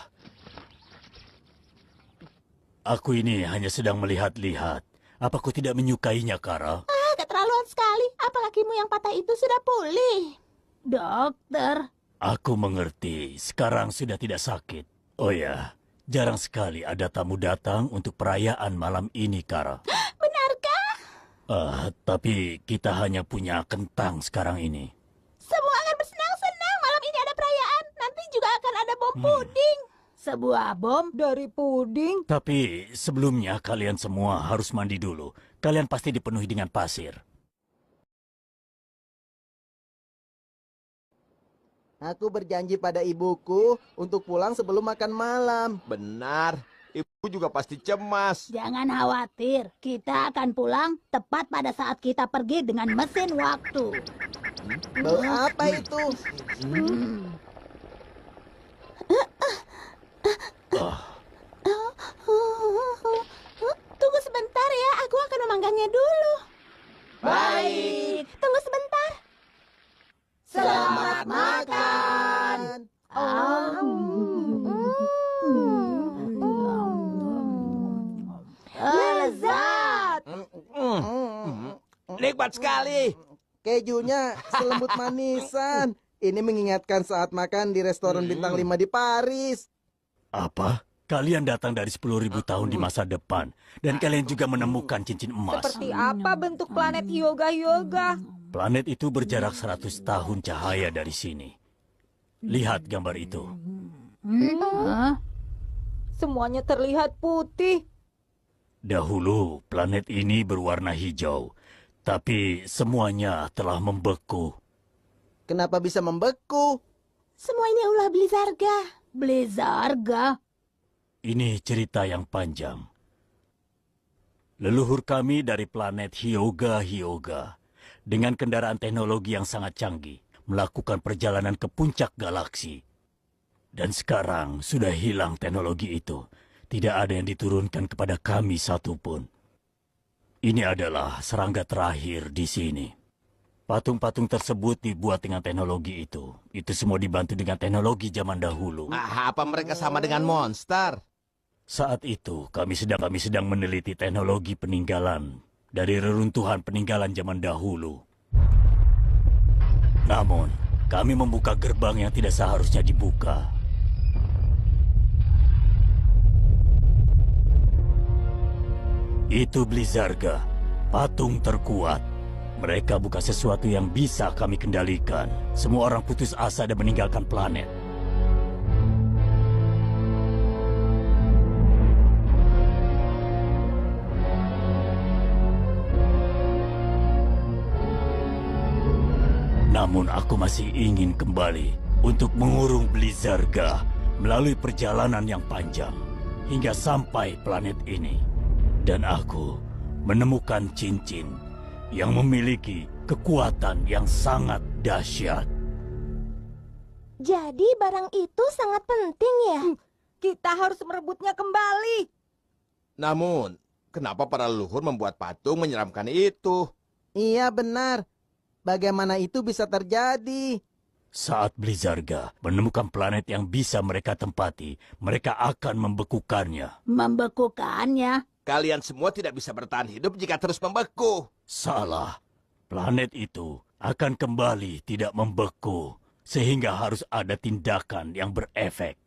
Aku ini hanya sedang melihat-lihat. Apa kau tidak menyukainya, Kara? Keterlaluan sekali. Apa kakimu yang patah itu sudah pulih? Dokter, Aku mengerti. Sekarang sudah tidak sakit. Oh ya, jarang sekali ada tamu datang untuk perayaan malam ini, Kara. Benarkah? Tapi kita hanya punya kentang sekarang ini. Semua akan bersenang-senang. Malam ini ada perayaan. Nanti juga akan ada bom puding. sebuah bom. Dari puding? Tapi sebelumnya kalian semua harus mandi dulu. Kalian pasti dipenuhi dengan pasir. Aku berjanji pada ibuku untuk pulang sebelum makan malam. Benar. Ibu juga pasti cemas. Jangan khawatir, kita akan pulang tepat pada saat kita pergi dengan mesin waktu. Bau apa itu? Tunggu sebentar ya, aku akan memanggangnya dulu. Baik. Tunggu sebentar. Selamat makan. Lezat. Nikmat sekali. Kejunya selembut manisan. Ini mengingatkan saat makan di restoran bintang 5 di Paris. Apa? Kalian datang dari 10.000 tahun di masa depan. Dan kalian juga menemukan cincin emas. Seperti apa bentuk planet Hyoga? Planet itu berjarak 100 tahun cahaya dari sini. Lihat gambar itu. Semuanya terlihat putih. Dahulu planet ini berwarna hijau. Tapi semuanya telah membeku. Kenapa bisa membeku? Semua ini ulah Blizzarga. Blizzarga. Ini cerita yang panjang. Leluhur kami dari planet Hyoga dengan kendaraan teknologi yang sangat canggih melakukan perjalanan ke puncak galaksi. Dan sekarang sudah hilang teknologi itu. Tidak ada yang diturunkan kepada kami satupun. Ini adalah serangga terakhir di sini. Patung-patung tersebut dibuat dengan teknologi itu. Itu semua dibantu dengan teknologi zaman dahulu. Apa mereka sama dengan monster? Saat itu kami sedang meneliti teknologi peninggalan dari reruntuhan peninggalan zaman dahulu. Namun, kami membuka gerbang yang tidak seharusnya dibuka. Itu Blizzarga, patung terkuat. Mereka bukan sesuatu yang bisa kami kendalikan. Semua orang putus asa dan meninggalkan planet. Namun aku masih ingin kembali untuk mengurung Blizzarga melalui perjalanan yang panjang hingga sampai planet ini. Dan aku menemukan cincin yang memiliki kekuatan yang sangat dahsyat. Jadi barang itu sangat penting ya? Kita harus merebutnya kembali. Namun, kenapa para leluhur membuat patung menyeramkan itu? Iya benar. Bagaimana itu bisa terjadi? Saat Blizzarga menemukan planet yang bisa mereka tempati, mereka akan membekukannya. Membekukannya? Kalian semua tidak bisa bertahan hidup jika terus membeku. Salah. Planet itu akan kembali tidak membeku, sehingga harus ada tindakan yang berefek.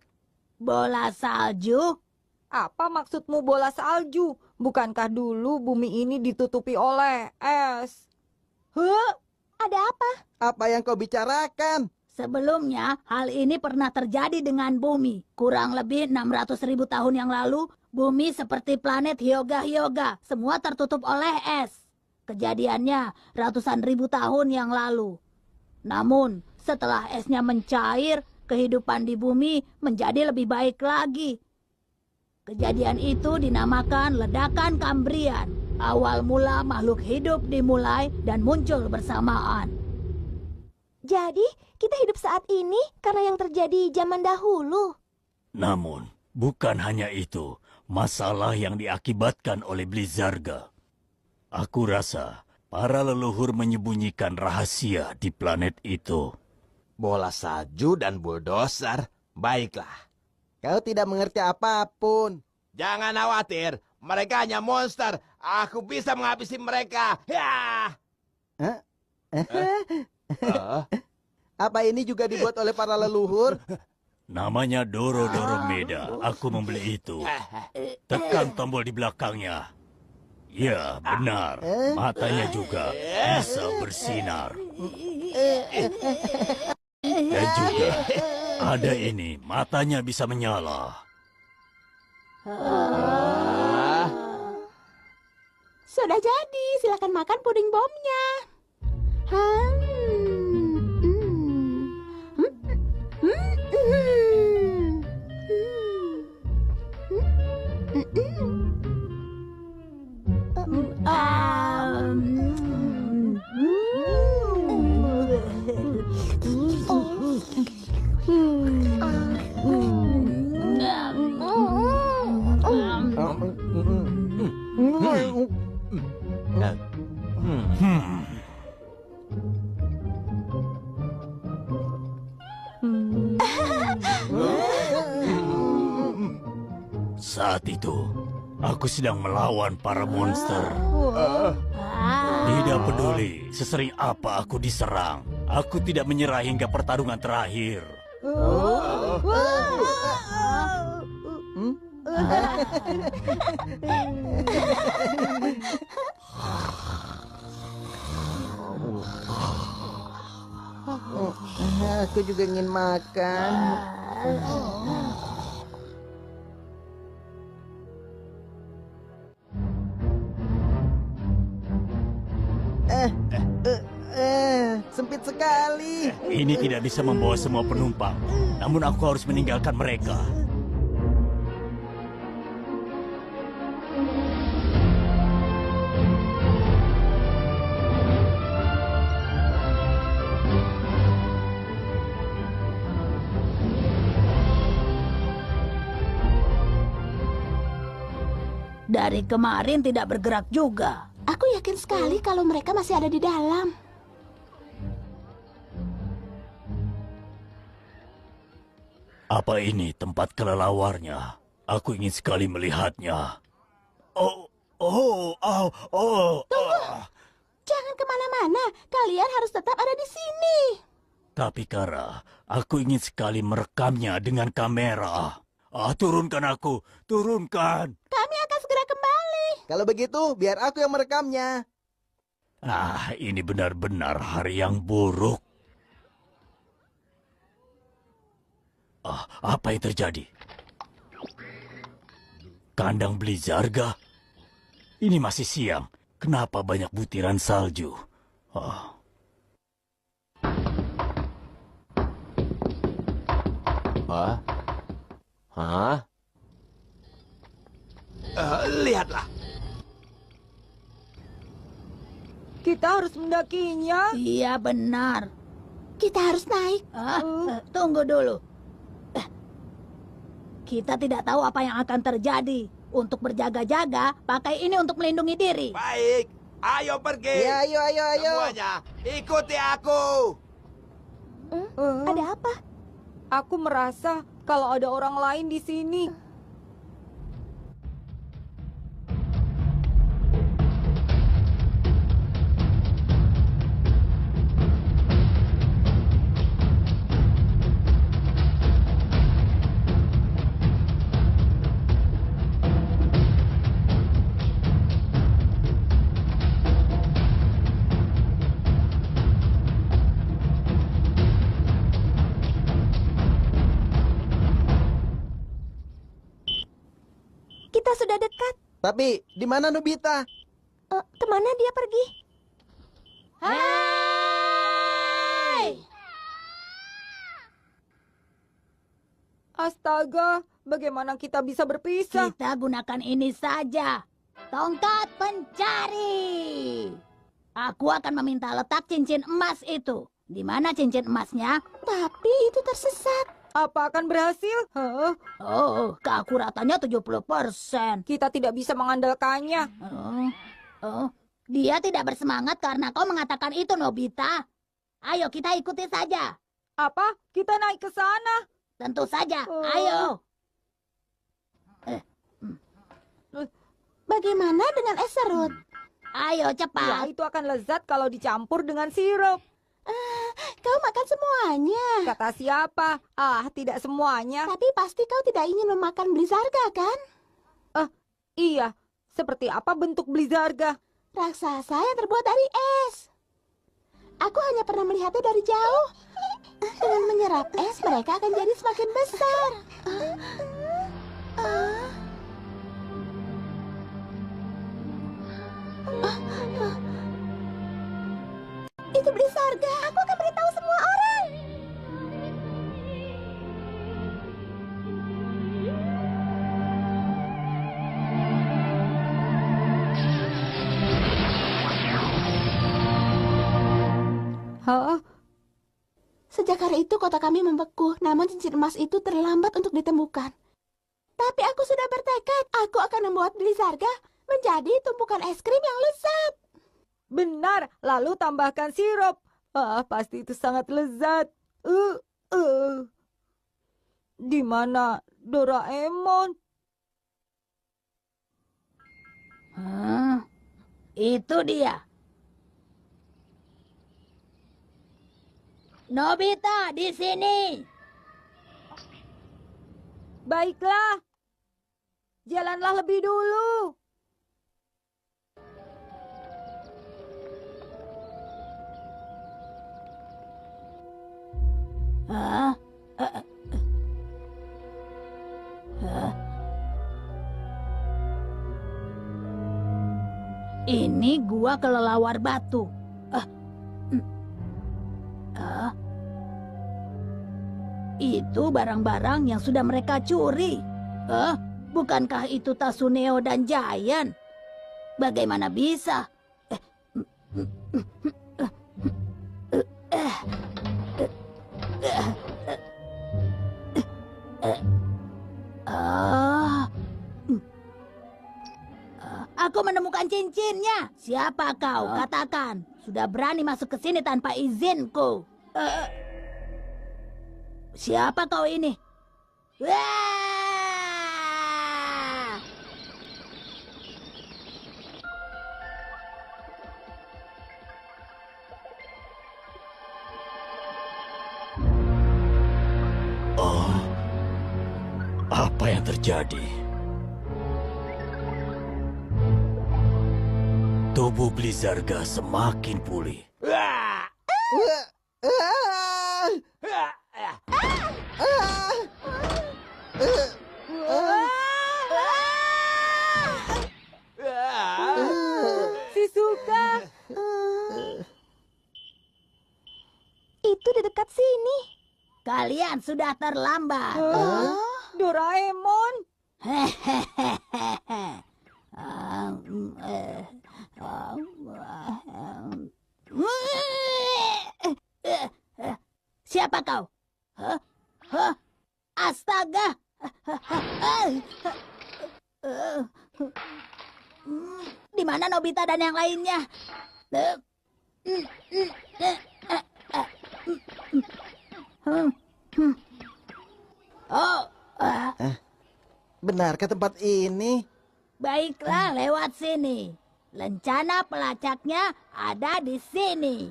Bola salju? Apa maksudmu bola salju? Bukankah dulu bumi ini ditutupi oleh es? Ada apa? Apa yang kau bicarakan? Sebelumnya, hal ini pernah terjadi dengan bumi. Kurang lebih 600.000 tahun yang lalu, bumi seperti planet Hyoga. Semua tertutup oleh es. Kejadiannya ratusan ribu tahun yang lalu. Namun, setelah esnya mencair, kehidupan di bumi menjadi lebih baik lagi. Kejadian itu dinamakan ledakan Kambrian. Awal mula makhluk hidup dimulai dan muncul bersamaan. Jadi, kita hidup saat ini karena yang terjadi zaman dahulu. Namun, bukan hanya itu, masalah yang diakibatkan oleh Blizzarga. Aku rasa para leluhur menyembunyikan rahasia di planet itu. Bola salju dan bulldozer. Baiklah. Kau tidak mengerti apapun. Jangan khawatir. Mereka hanya monster. Aku bisa menghabisi mereka. Ya! Apa ini juga dibuat oleh para leluhur? Namanya Doro Meda. Aku membeli itu. Tekan tombol di belakangnya. Ya, benar. Matanya juga bisa bersinar. Dan juga ada ini, matanya bisa menyala. Sudah jadi, silakan makan puding bomnya. Saat itu, aku sedang melawan para monster. Tidak peduli sesering apa aku diserang. Aku tidak menyerah hingga pertarungan terakhir. Aku juga ingin makan. Sempit sekali. Ini tidak bisa membawa semua penumpang. Namun aku harus meninggalkan mereka. Dari kemarin tidak bergerak juga. Aku yakin sekali kalau mereka masih ada di dalam. Apa ini tempat kelelawarnya? Aku ingin sekali melihatnya. Tunggu. Jangan kemana-mana. Kalian harus tetap ada di sini. Tapi Kara, aku ingin sekali merekamnya dengan kamera. Turunkan aku, turunkan. Kami akan segera kembali. Kalau begitu, biar aku yang merekamnya. Ini benar-benar hari yang buruk. Apa yang terjadi? Kandang Blizzarga? Ini masih siang. Kenapa banyak butiran salju? Lihatlah. Kita harus mendakinya. Iya benar. Kita harus naik. Tunggu dulu. Kita tidak tahu apa yang akan terjadi. Untuk berjaga-jaga, pakai ini untuk melindungi diri. Baik, ayo pergi. Ya, ayo. Semuanya, ikuti aku. Ada apa? Aku merasa kalau ada orang lain di sini. Kita sudah dekat. Tapi, di mana Nobita? Kemana dia pergi? Hai! Astaga, bagaimana kita bisa berpisah? Kita gunakan ini saja. Tongkat pencari. Aku akan meminta letak cincin emas itu. Di mana cincin emasnya? Tapi itu tersesat. Apa akan berhasil? Keakuratannya 70%. Kita tidak bisa mengandalkannya. Dia tidak bersemangat karena kau mengatakan itu, Nobita. Ayo kita ikuti saja. Apa? Kita naik ke sana? Tentu saja. Ayo. Bagaimana dengan es serut? Ayo Ya, cepat. itu akan lezat kalau dicampur dengan sirup. Kau makan semuanya. Kata siapa? Tidak semuanya. Tapi pasti kau tidak ingin memakan Blizzarga, kan? Iya. Seperti apa bentuk Blizzarga? Raksasa yang terbuat dari es. Aku hanya pernah melihatnya dari jauh. Dengan menyerap es, mereka akan jadi semakin besar. Itu Blizzarga. Aku akan beritahu semua orang. Ketika kali itu kota kami membeku, namun cincin emas itu terlambat untuk ditemukan. Tapi aku sudah bertekad, aku akan membuat Blizzarga menjadi tumpukan es krim yang lezat. Benar, lalu tambahkan sirup. Pasti itu sangat lezat. Di mana Doraemon? Itu dia. Nobita, di sini. Baiklah. Jalanlah lebih dulu. Ini gua kelelawar batu. Itu barang-barang yang sudah mereka curi. Bukankah itu Tasuneo dan Giant? Bagaimana bisa? Aku menemukan cincinnya. Siapa kau? Katakan. Sudah berani masuk ke sini tanpa izinku. Siapa kau ini? Wah! Oh, apa yang terjadi? Tubuh Blizzarga semakin pulih. Shizuka. Itu di dekat sini. Kalian sudah terlambat. Doraemon. Siapa kau? Astaga! Di mana Nobita dan yang lainnya? Benarkah tempat ini? Baiklah, lewat sini. Lencana pelacaknya ada di sini.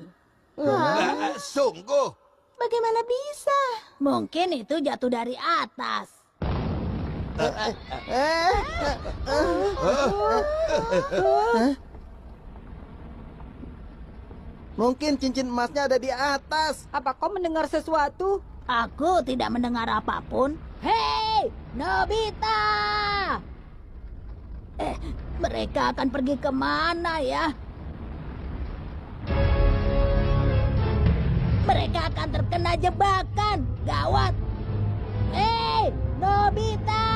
Sungguh? Bagaimana bisa? Mungkin itu jatuh dari atas. Mungkin cincin emasnya ada di atas. Apa kau mendengar sesuatu? Aku tidak mendengar apapun. Hei, Nobita! Mereka akan pergi kemana ya? Mereka akan terkena jebakan. Gawat. Hei, Nobita!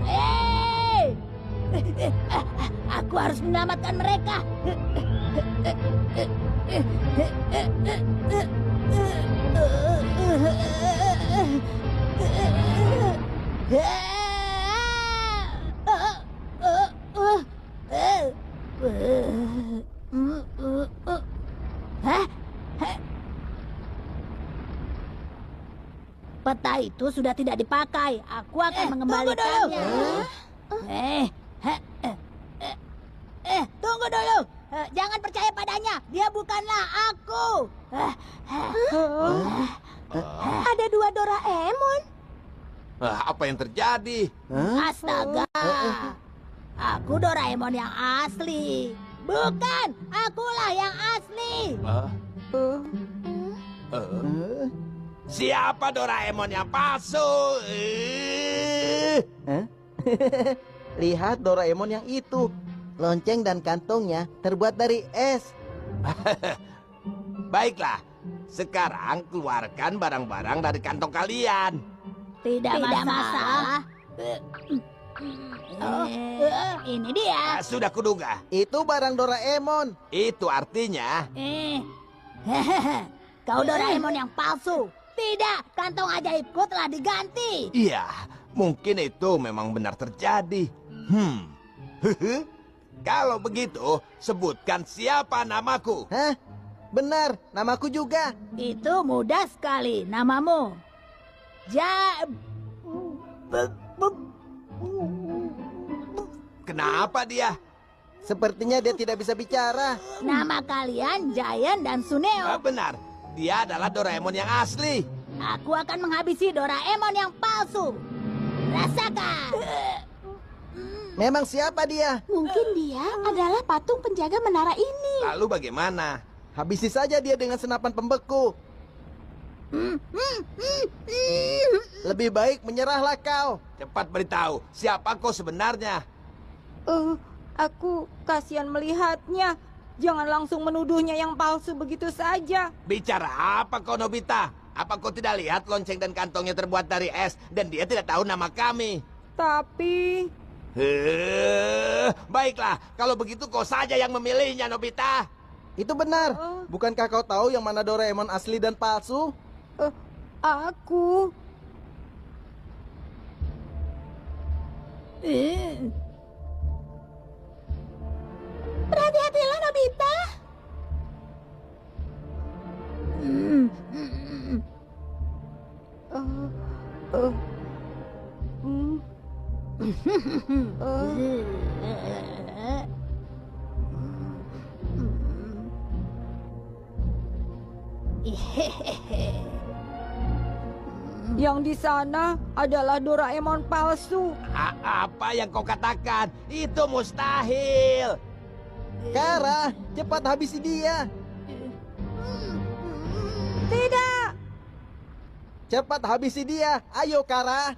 Hei! Aku harus menyelamatkan mereka. Peta itu sudah tidak dipakai. Aku akan mengembalikannya. Tunggu dulu. Jangan percaya padanya. Dia bukanlah aku. Ada dua Doraemon. Apa yang terjadi? Astaga. Aku Doraemon yang asli. Bukan, akulah yang asli. Siapa Doraemon yang palsu? Lihat Doraemon yang itu. Lonceng dan kantongnya terbuat dari es. Baiklah, sekarang keluarkan barang-barang dari kantong kalian. Tidak masalah. Ini dia. Sudah kuduga. Itu barang Doraemon. Itu artinya Kau Doraemon yang palsu. Tidak, kantong ajaibku telah diganti. Iya, mungkin itu memang benar terjadi. Kalau begitu, sebutkan siapa namaku. Hah? Benar, namaku juga. Itu mudah sekali. Namamu. Kenapa dia? Sepertinya dia tidak bisa bicara. Nama kalian Giant dan Suneo. Benar, dia adalah Doraemon yang asli. Aku akan menghabisi Doraemon yang palsu. Rasakan. Memang siapa dia? Mungkin dia adalah patung penjaga menara ini. Lalu bagaimana? Habisi saja dia dengan senapan pembeku. Lebih baik menyerahlah kau. Cepat beritahu, siapa kau sebenarnya? Aku kasihan melihatnya. Jangan langsung menuduhnya yang palsu begitu saja. Bicara apa kau, Nobita? Apa kau tidak lihat lonceng dan kantongnya terbuat dari es dan dia tidak tahu nama kami? Tapi... Baiklah, kalau begitu kau saja yang memilihnya, Nobita. Itu benar. Bukankah kau tahu yang mana Doraemon asli dan palsu? Aku... Berhati-hatilah, Nobita. Yang di sana adalah Doraemon palsu. Apa yang kau katakan? Itu mustahil. Kara, cepat habisi dia. Tidak. Cepat habisi dia. Ayo, Kara.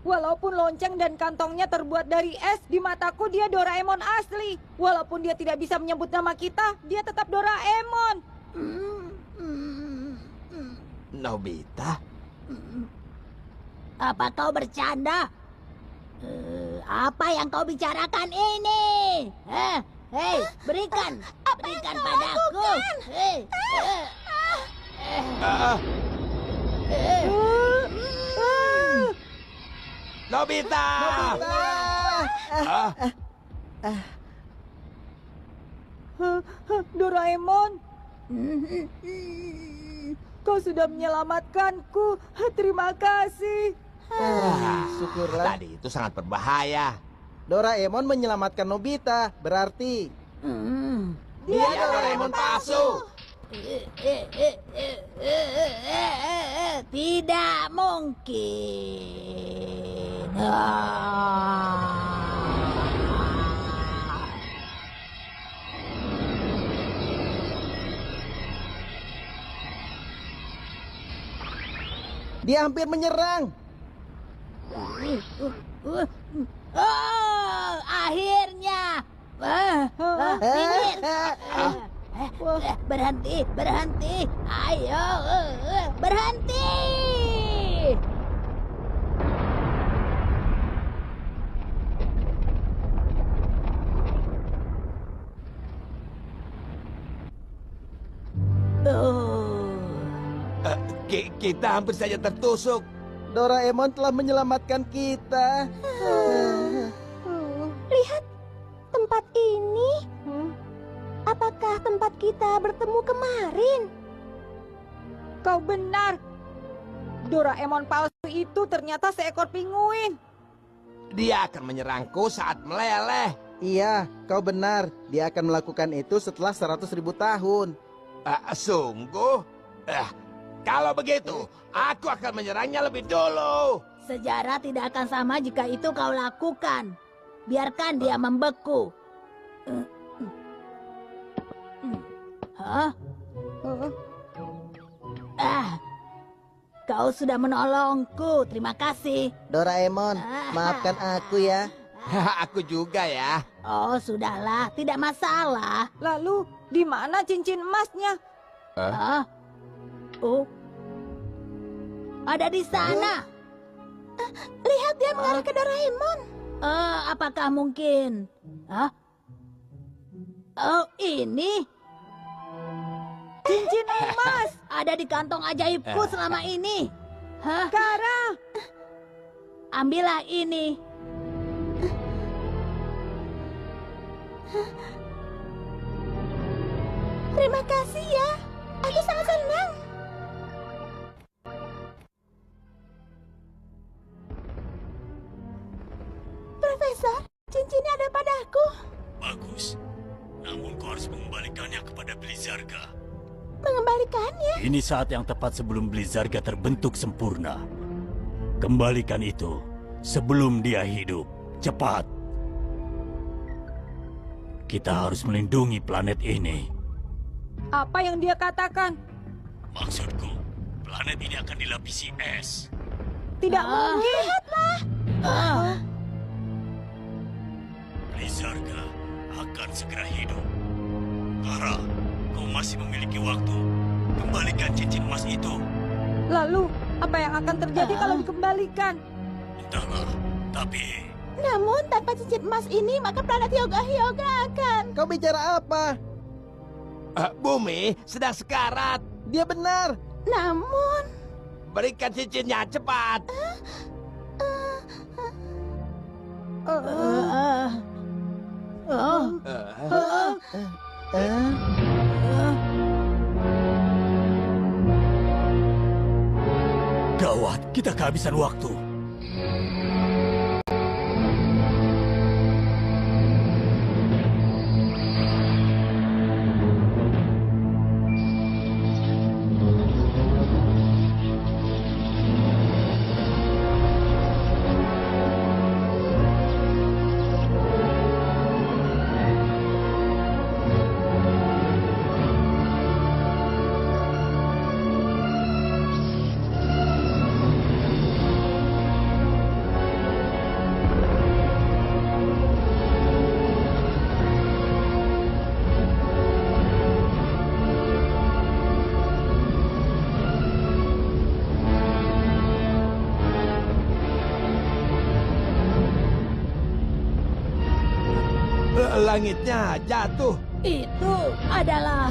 Walaupun lonceng dan kantongnya terbuat dari es, di mataku dia Doraemon asli. Walaupun dia tidak bisa menyebut nama kita, dia tetap Doraemon. Nobita? Apa kau bercanda? Apa yang kau bicarakan ini? Hei, berikan padaku. Nobita! Doraemon, kau sudah menyelamatkanku. Terima kasih. Syukurlah. Tadi itu sangat berbahaya. Doraemon menyelamatkan Nobita. Berarti Dia Doraemon palsu. Tidak mungkin. dia hampir menyerang. Oh, akhirnya. Minggir. Berhenti. Ayo, berhenti. Kita hampir saja tertusuk. Doraemon telah menyelamatkan kita. Lihat tempat ini. Apakah tempat kita bertemu kemarin? Kau benar. Doraemon palsu itu ternyata seekor pinguin. Dia akan menyerangku saat meleleh. Iya, kau benar. Dia akan melakukan itu setelah 100.000 tahun. Sungguh? Kalau begitu, aku akan menyerangnya lebih dulu. Sejarah tidak akan sama jika itu kau lakukan. Biarkan dia membeku. Hah? Kau sudah menolongku. Terima kasih. Doraemon, maafkan aku ya. Aku juga ya. Oh, sudahlah. Tidak masalah. Lalu, di mana cincin emasnya? Oh. Ada di sana. Lihat dia mengarah ke Doraemon. Apakah mungkin? Oh, ini. Cincin emas. Ada di kantong ajaibku selama ini. Hah? Kara. Ambillah ini. Terima kasih ya. Aku sangat senang. Profesor, cincinnya ada padaku. Bagus. Namun kau harus mengembalikannya kepada Blizzarga. Mengembalikannya. Ini saat yang tepat sebelum Blizzarga terbentuk sempurna. Kembalikan itu sebelum dia hidup. Cepat. Kita harus melindungi planet ini. Apa yang dia katakan? Maksudku, planet ini akan dilapisi es. Tidak mungkin. Blizzarga akan segera hidup. Kara, kau masih memiliki waktu. Kembalikan cincin emas itu. Lalu, apa yang akan terjadi kalau dikembalikan? Entahlah, tapi Namun tanpa cincin emas ini maka planet Hyoga akan. Kau bicara apa? Bumi sedang sekarat. Dia benar. Namun Berikan cincinnya cepat. gawat, kita kehabisan waktu. Langitnya jatuh. Itu adalah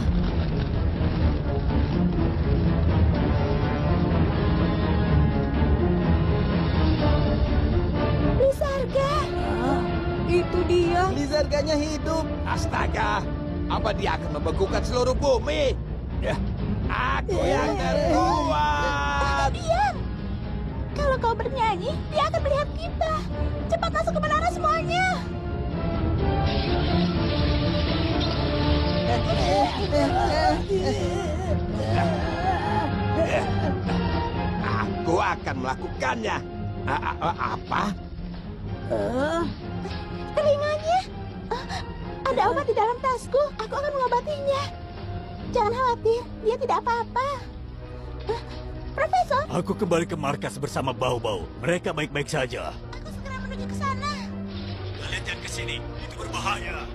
Blizzarga. Itu dia. Blizzarganya hidup. Astaga, apa dia akan membekukan seluruh bumi? Ya, aku yang terkuat. Diam. Kalau kau bernyanyi, dia akan melihat kita. Cepat masuk ke menara semuanya. Aku akan melakukannya. Apa? Telinganya. Ada obat di dalam tasku. Aku akan mengobatinya. Jangan khawatir, dia tidak apa-apa. Profesor, Aku kembali ke markas bersama Bau-Bau. Mereka baik-baik saja. aku segera menuju ke sana. Kalian jangan ke sini, itu berbahaya.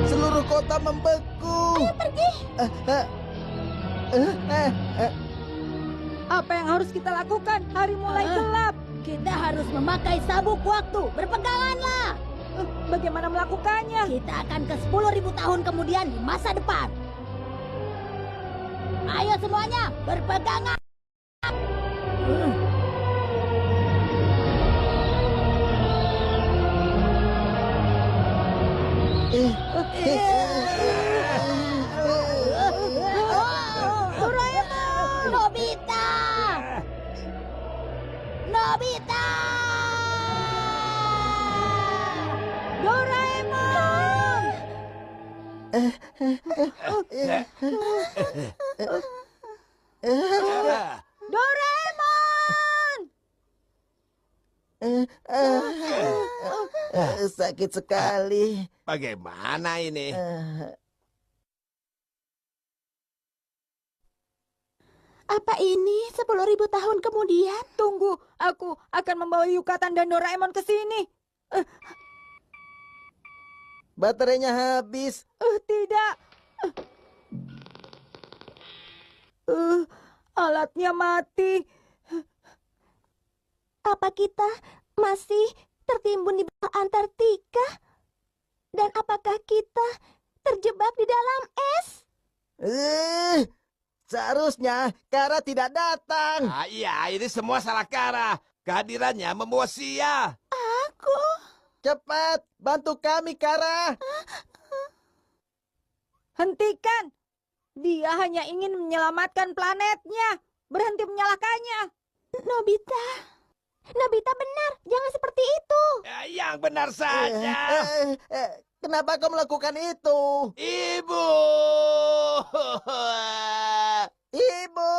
Seluruh kota membeku. Ayo pergi. Apa yang harus kita lakukan? Hari mulai gelap. kita harus memakai sabuk waktu. Berpeganganlah. Bagaimana melakukannya? Kita akan ke 10.000 tahun kemudian di masa depan. Ayo semuanya, berpegangan. Doraemon! Nobita! Nobita! Doraemon! Doraemon! Sakit sekali. Bagaimana ini? Apa ini 10.000 tahun kemudian? Tunggu, aku akan membawa Yukatan dan Doraemon ke sini. Baterainya habis. Tidak. Alatnya mati. Apa kita masih tertimbun di bawah Antartika? Dan apakah kita terjebak di dalam es? Seharusnya Kara tidak datang. Ah, iya, ini semua salah Kara. Kehadirannya membawa sia. Aku. Cepat, bantu kami, Kara. Hentikan. Dia hanya ingin menyelamatkan planetnya. Berhenti menyalahkannya. Nobita. Nobita benar, jangan seperti itu. Yang benar saja. Kenapa kau melakukan itu? Ibu. Ibu!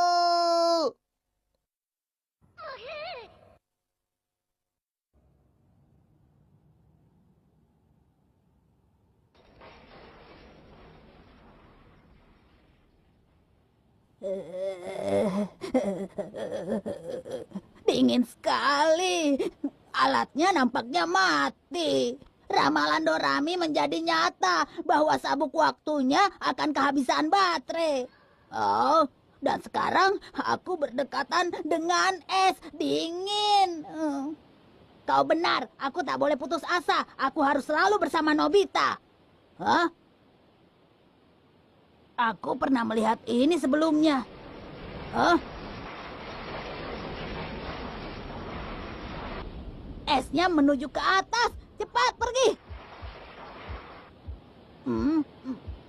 Dingin sekali. Alatnya nampaknya mati. Ramalan Dorami menjadi nyata bahwa sabuk waktunya akan kehabisan baterai. Oh, dan sekarang aku berdekatan dengan es dingin. Kau benar, aku tak boleh putus asa. Aku harus selalu bersama Nobita. Hah? Aku pernah melihat ini sebelumnya. Hah? Esnya menuju ke atas. Cepat pergi.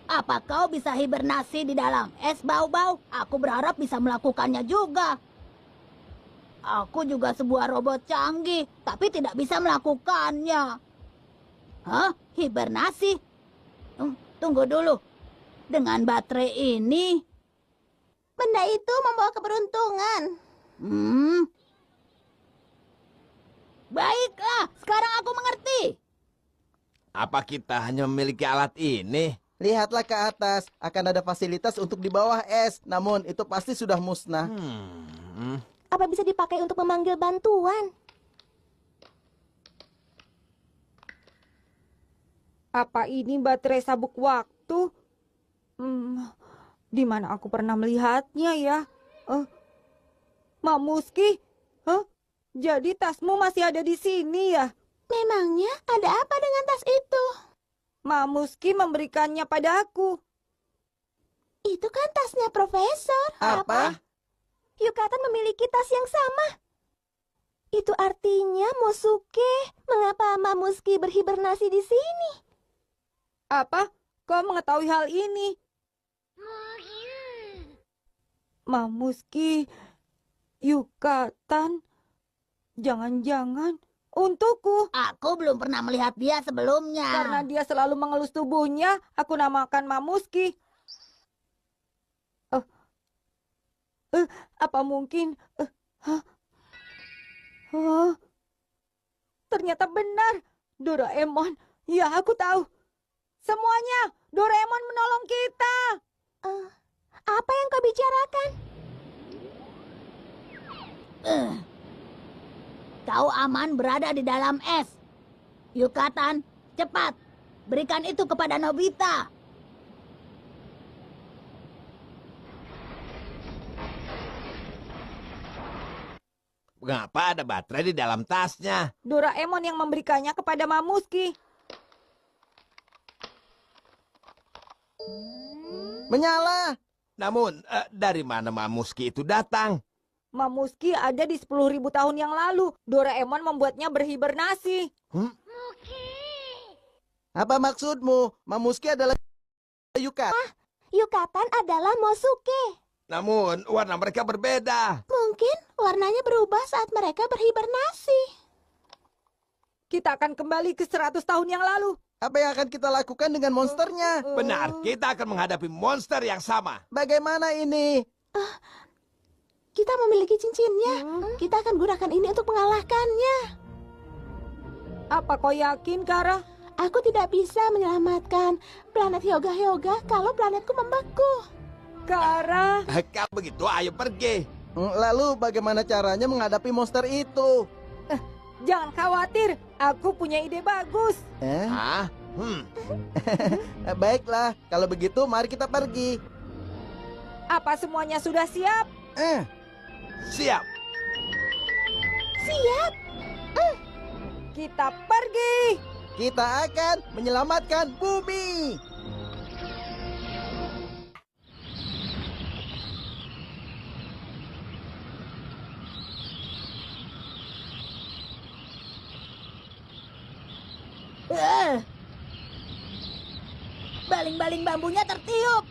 Apa kau bisa hibernasi di dalam es, Bau-Bau? Aku berharap bisa melakukannya juga. Aku juga sebuah robot canggih, tapi tidak bisa melakukannya. Hah? Hibernasi? Tunggu dulu. Dengan baterai ini... Benda itu membawa keberuntungan. Baiklah, sekarang aku mengerti. Apa kita hanya memiliki alat ini? Lihatlah ke atas, akan ada fasilitas untuk di bawah es. Namun itu pasti sudah musnah. Apa bisa dipakai untuk memanggil bantuan? Apa ini baterai sabuk waktu? Di mana aku pernah melihatnya ya? Mamuski? Jadi tasmu masih ada di sini ya? Memangnya ada apa dengan tas itu? Mamuski memberikannya padaku. Itu kan tasnya Profesor. Apa? Yukatan memiliki tas yang sama. Itu artinya Mosuke, mengapa Mamuski berhibernasi di sini? Apa? Kau mengetahui hal ini? Mamuski, Yukatan, jangan-jangan untukku. Aku belum pernah melihat dia sebelumnya. Karena dia selalu mengelus tubuhnya, aku namakan Mamuski. Apa mungkin? Ternyata benar, Doraemon. Ya, aku tahu. Semuanya, Doraemon menolong kita. Apa yang kau bicarakan? Kau aman berada di dalam es. Yukatan, cepat. Berikan itu kepada Nobita. Mengapa ada baterai di dalam tasnya? Doraemon yang memberikannya kepada Mamuski. Menyala! Namun, dari mana Mamuski itu datang? Mamuski ada di 10.000 tahun yang lalu. Doraemon membuatnya berhibernasi. Apa maksudmu? Mamuski adalah Yukatan. Yukatan adalah Mosuke. Namun, warna mereka berbeda. Mungkin warnanya berubah saat mereka berhibernasi. Kita akan kembali ke 100 tahun yang lalu. Apa yang akan kita lakukan dengan monsternya? Benar, kita akan menghadapi monster yang sama. Bagaimana ini? Kita memiliki cincinnya. Kita akan gunakan ini untuk mengalahkannya. Apa kau yakin, Kara? Aku tidak bisa menyelamatkan planet Hyoga kalau planetku membeku. Kara, Kalau begitu, ayo pergi. Lalu bagaimana caranya menghadapi monster itu? jangan khawatir. Aku punya ide bagus. Hah? Baiklah, kalau begitu mari kita pergi. Apa semuanya sudah siap? Siap. Siap. Kita pergi. Kita akan menyelamatkan bumi. Baling-baling bambunya tertiup.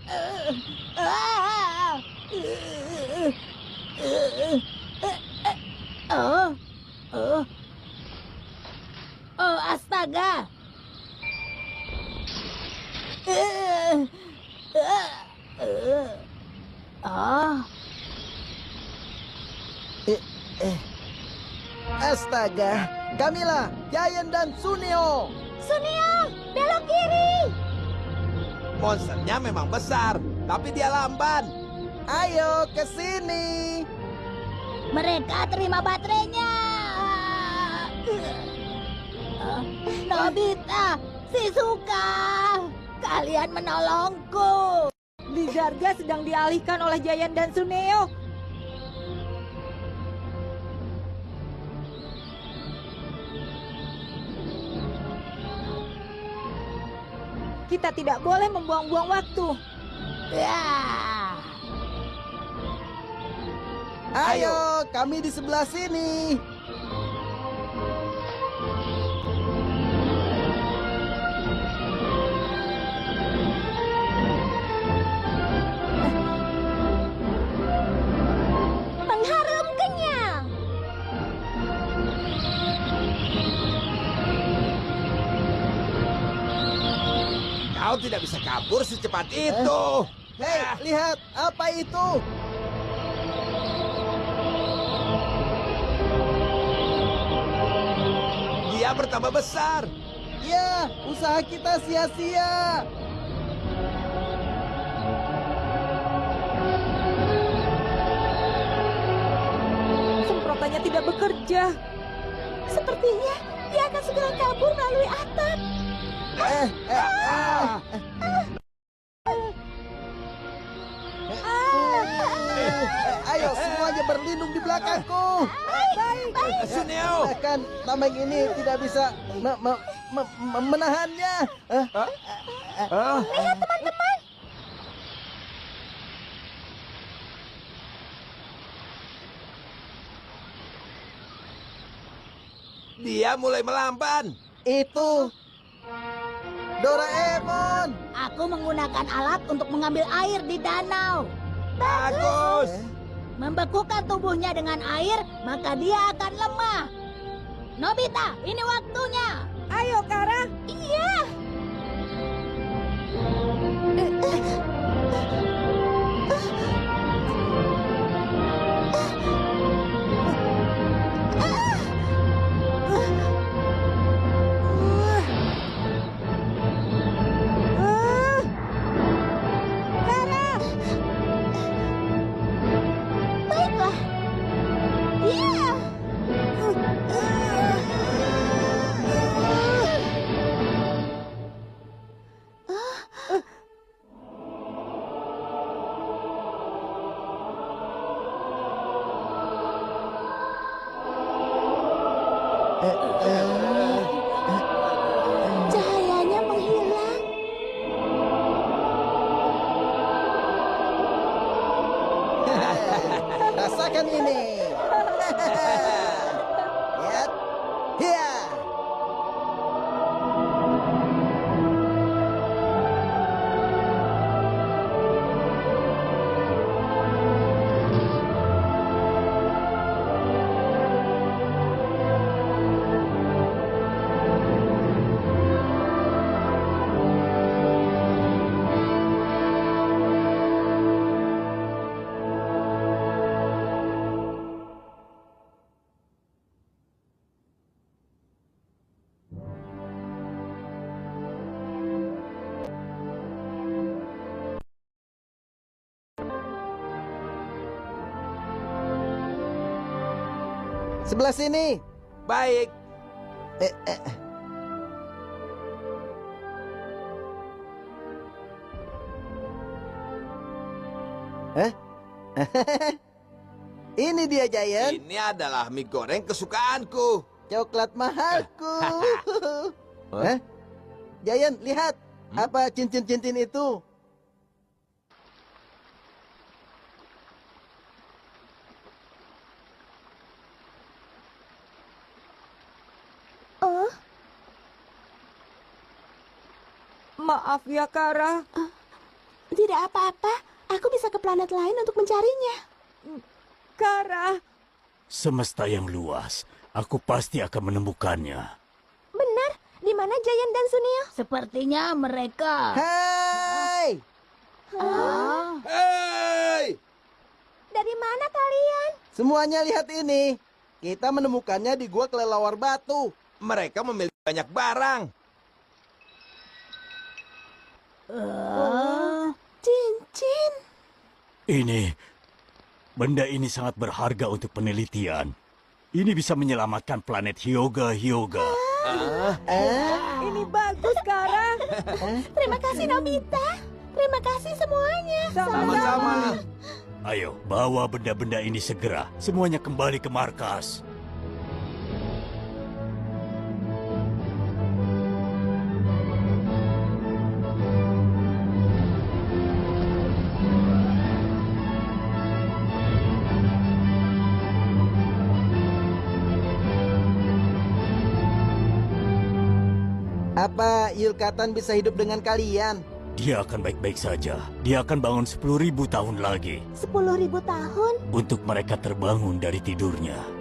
Oh, astaga. Astaga, Camilla, Giant dan Suneo. Suneo, belok kiri. Monsternya memang besar, tapi dia lamban. Ayo ke sini. Mereka terima baterainya. Nobita, Shizuka, kalian menolongku. Lizarga sedang dialihkan oleh Giant dan Suneo. Kita tidak boleh membuang-buang waktu. Ayo, kami di sebelah sini. Mengharum kenyang. Kau tidak bisa kabur secepat itu. Hei, lihat apa itu? Dia bertambah besar. Ya, usaha kita sia-sia. Semprotannya tidak bekerja. Sepertinya dia akan segera kabur melalui atap. Ayo, semuanya berlindung di belakangku. Suneo. Bahkan tameng ini tidak bisa menahannya. Lihat teman-teman. Dia mulai melamban. Itu Doraemon. Aku menggunakan alat untuk mengambil air di danau. Bagus. Membekukan tubuhnya dengan air, maka dia akan lemah. Nobita, ini waktunya. Ayo, Kara. Iya. Baiklah. Iya. Cahayanya menghilang. Rasakan ini. Lihat. Hiya. Sebelah sini. Baik. Hah? Ini dia, Giant. Ini adalah mie goreng kesukaanku. Coklat mahalku. Hah? Giant, lihat. Apa cincin-cincin itu? Oh, Maaf ya, Kara. tidak apa-apa. Aku bisa ke planet lain untuk mencarinya. Kara, Semesta yang luas, aku pasti akan menemukannya. Benar. Di mana Giant dan Sunio? Sepertinya mereka... Hai! Ah, Hei! Dari mana kalian? Semuanya lihat ini. Kita menemukannya di gua kelelawar batu. Mereka memiliki banyak barang. Cincin. Benda ini sangat berharga untuk penelitian. Ini bisa menyelamatkan planet Hyuga. ini bagus, Kara. Terima kasih, Nobita. Terima kasih semuanya. Sama-sama. Ayo, bawa benda-benda ini segera. Semuanya kembali ke markas. Apa Yulkatan bisa hidup dengan kalian? Dia akan baik-baik saja. Dia akan bangun 10.000 tahun lagi 10.000 tahun? untuk mereka terbangun dari tidurnya.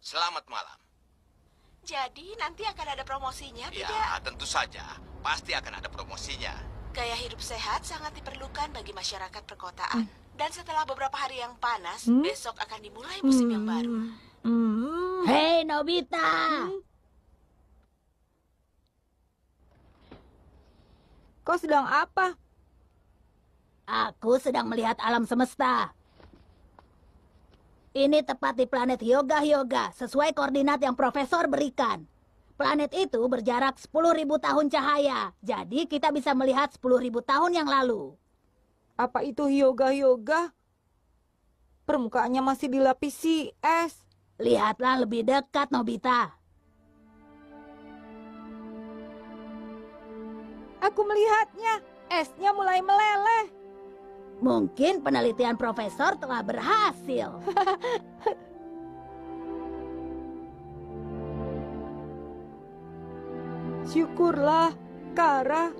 Selamat malam. Jadi nanti akan ada promosinya, Ya, tidak? tentu saja. Pasti akan ada promosinya. Gaya hidup sehat sangat diperlukan bagi masyarakat perkotaan. Dan setelah beberapa hari yang panas, besok akan dimulai musim yang baru. Hei, Nobita. Kau sedang apa? Aku sedang melihat alam semesta. Ini tepat di planet Hyuga, sesuai koordinat yang profesor berikan. Planet itu berjarak 10.000 tahun cahaya, jadi kita bisa melihat 10.000 tahun yang lalu. Apa itu Hyuga? Permukaannya masih dilapisi es. Lihatlah lebih dekat, Nobita. Aku melihatnya. Esnya mulai meleleh. Mungkin penelitian profesor telah berhasil. Syukurlah, Kara.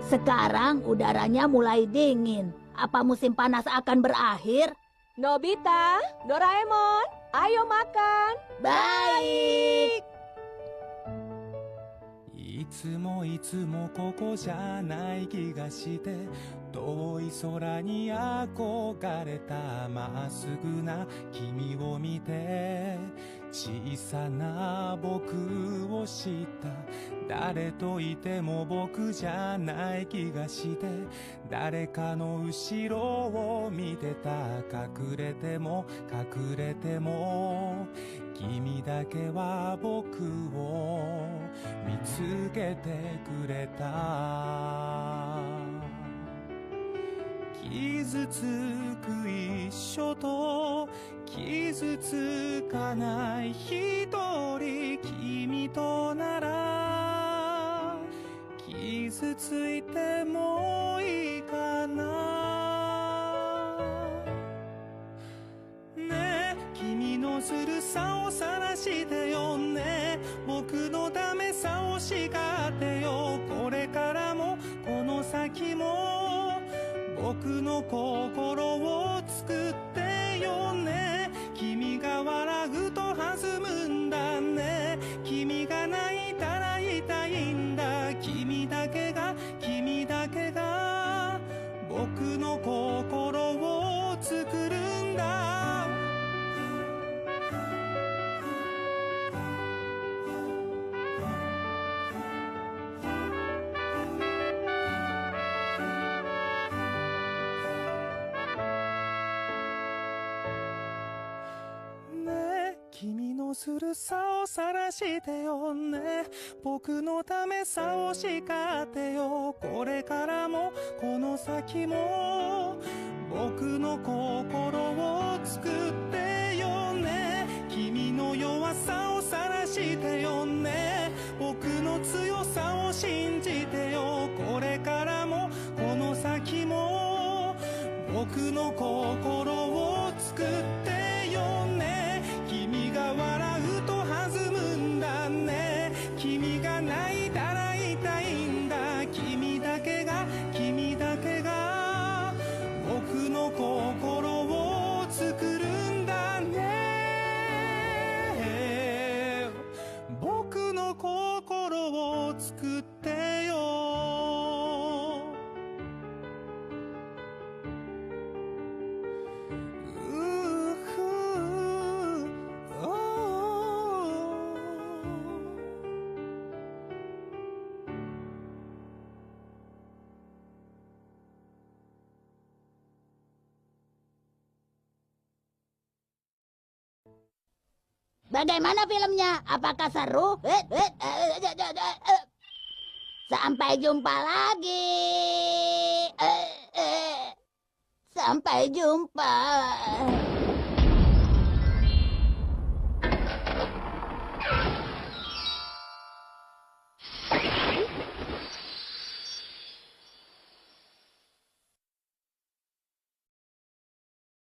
Sekarang udaranya mulai dingin. Apa musim panas akan berakhir? Nobita, Doraemon, ayo makan. Baik. いつもここじゃない気がして遠い空に憧れたまっすぐな君を見て小さな僕を知った誰といても僕じゃない気がして誰かの後ろを見てた隠れても君だけは僕を見つけてくれた傷つく一緒と傷つかない一人君となら傷ついてもいいかなねえ君のするさを晒してよね僕のダメさを叱ってよこれからもこの先も僕の心を作ってよね君が笑うと弾むんだね君が泣いたら痛いんだ君だけが僕の心を作るんだ君のずるさを晒してよね僕のためさを叱ってよこれからもこの先も僕の心を作ってよね君の弱さを晒してよね僕の強さを信じてよこれからもこの先も僕の心を作ってよね君が笑うと弾むんだね君が泣いたら痛いんだ君だけが僕の心を作るんだね僕の心を作ってよBagaimana filmnya? Apakah seru? Sampai jumpa lagi. Sampai jumpa.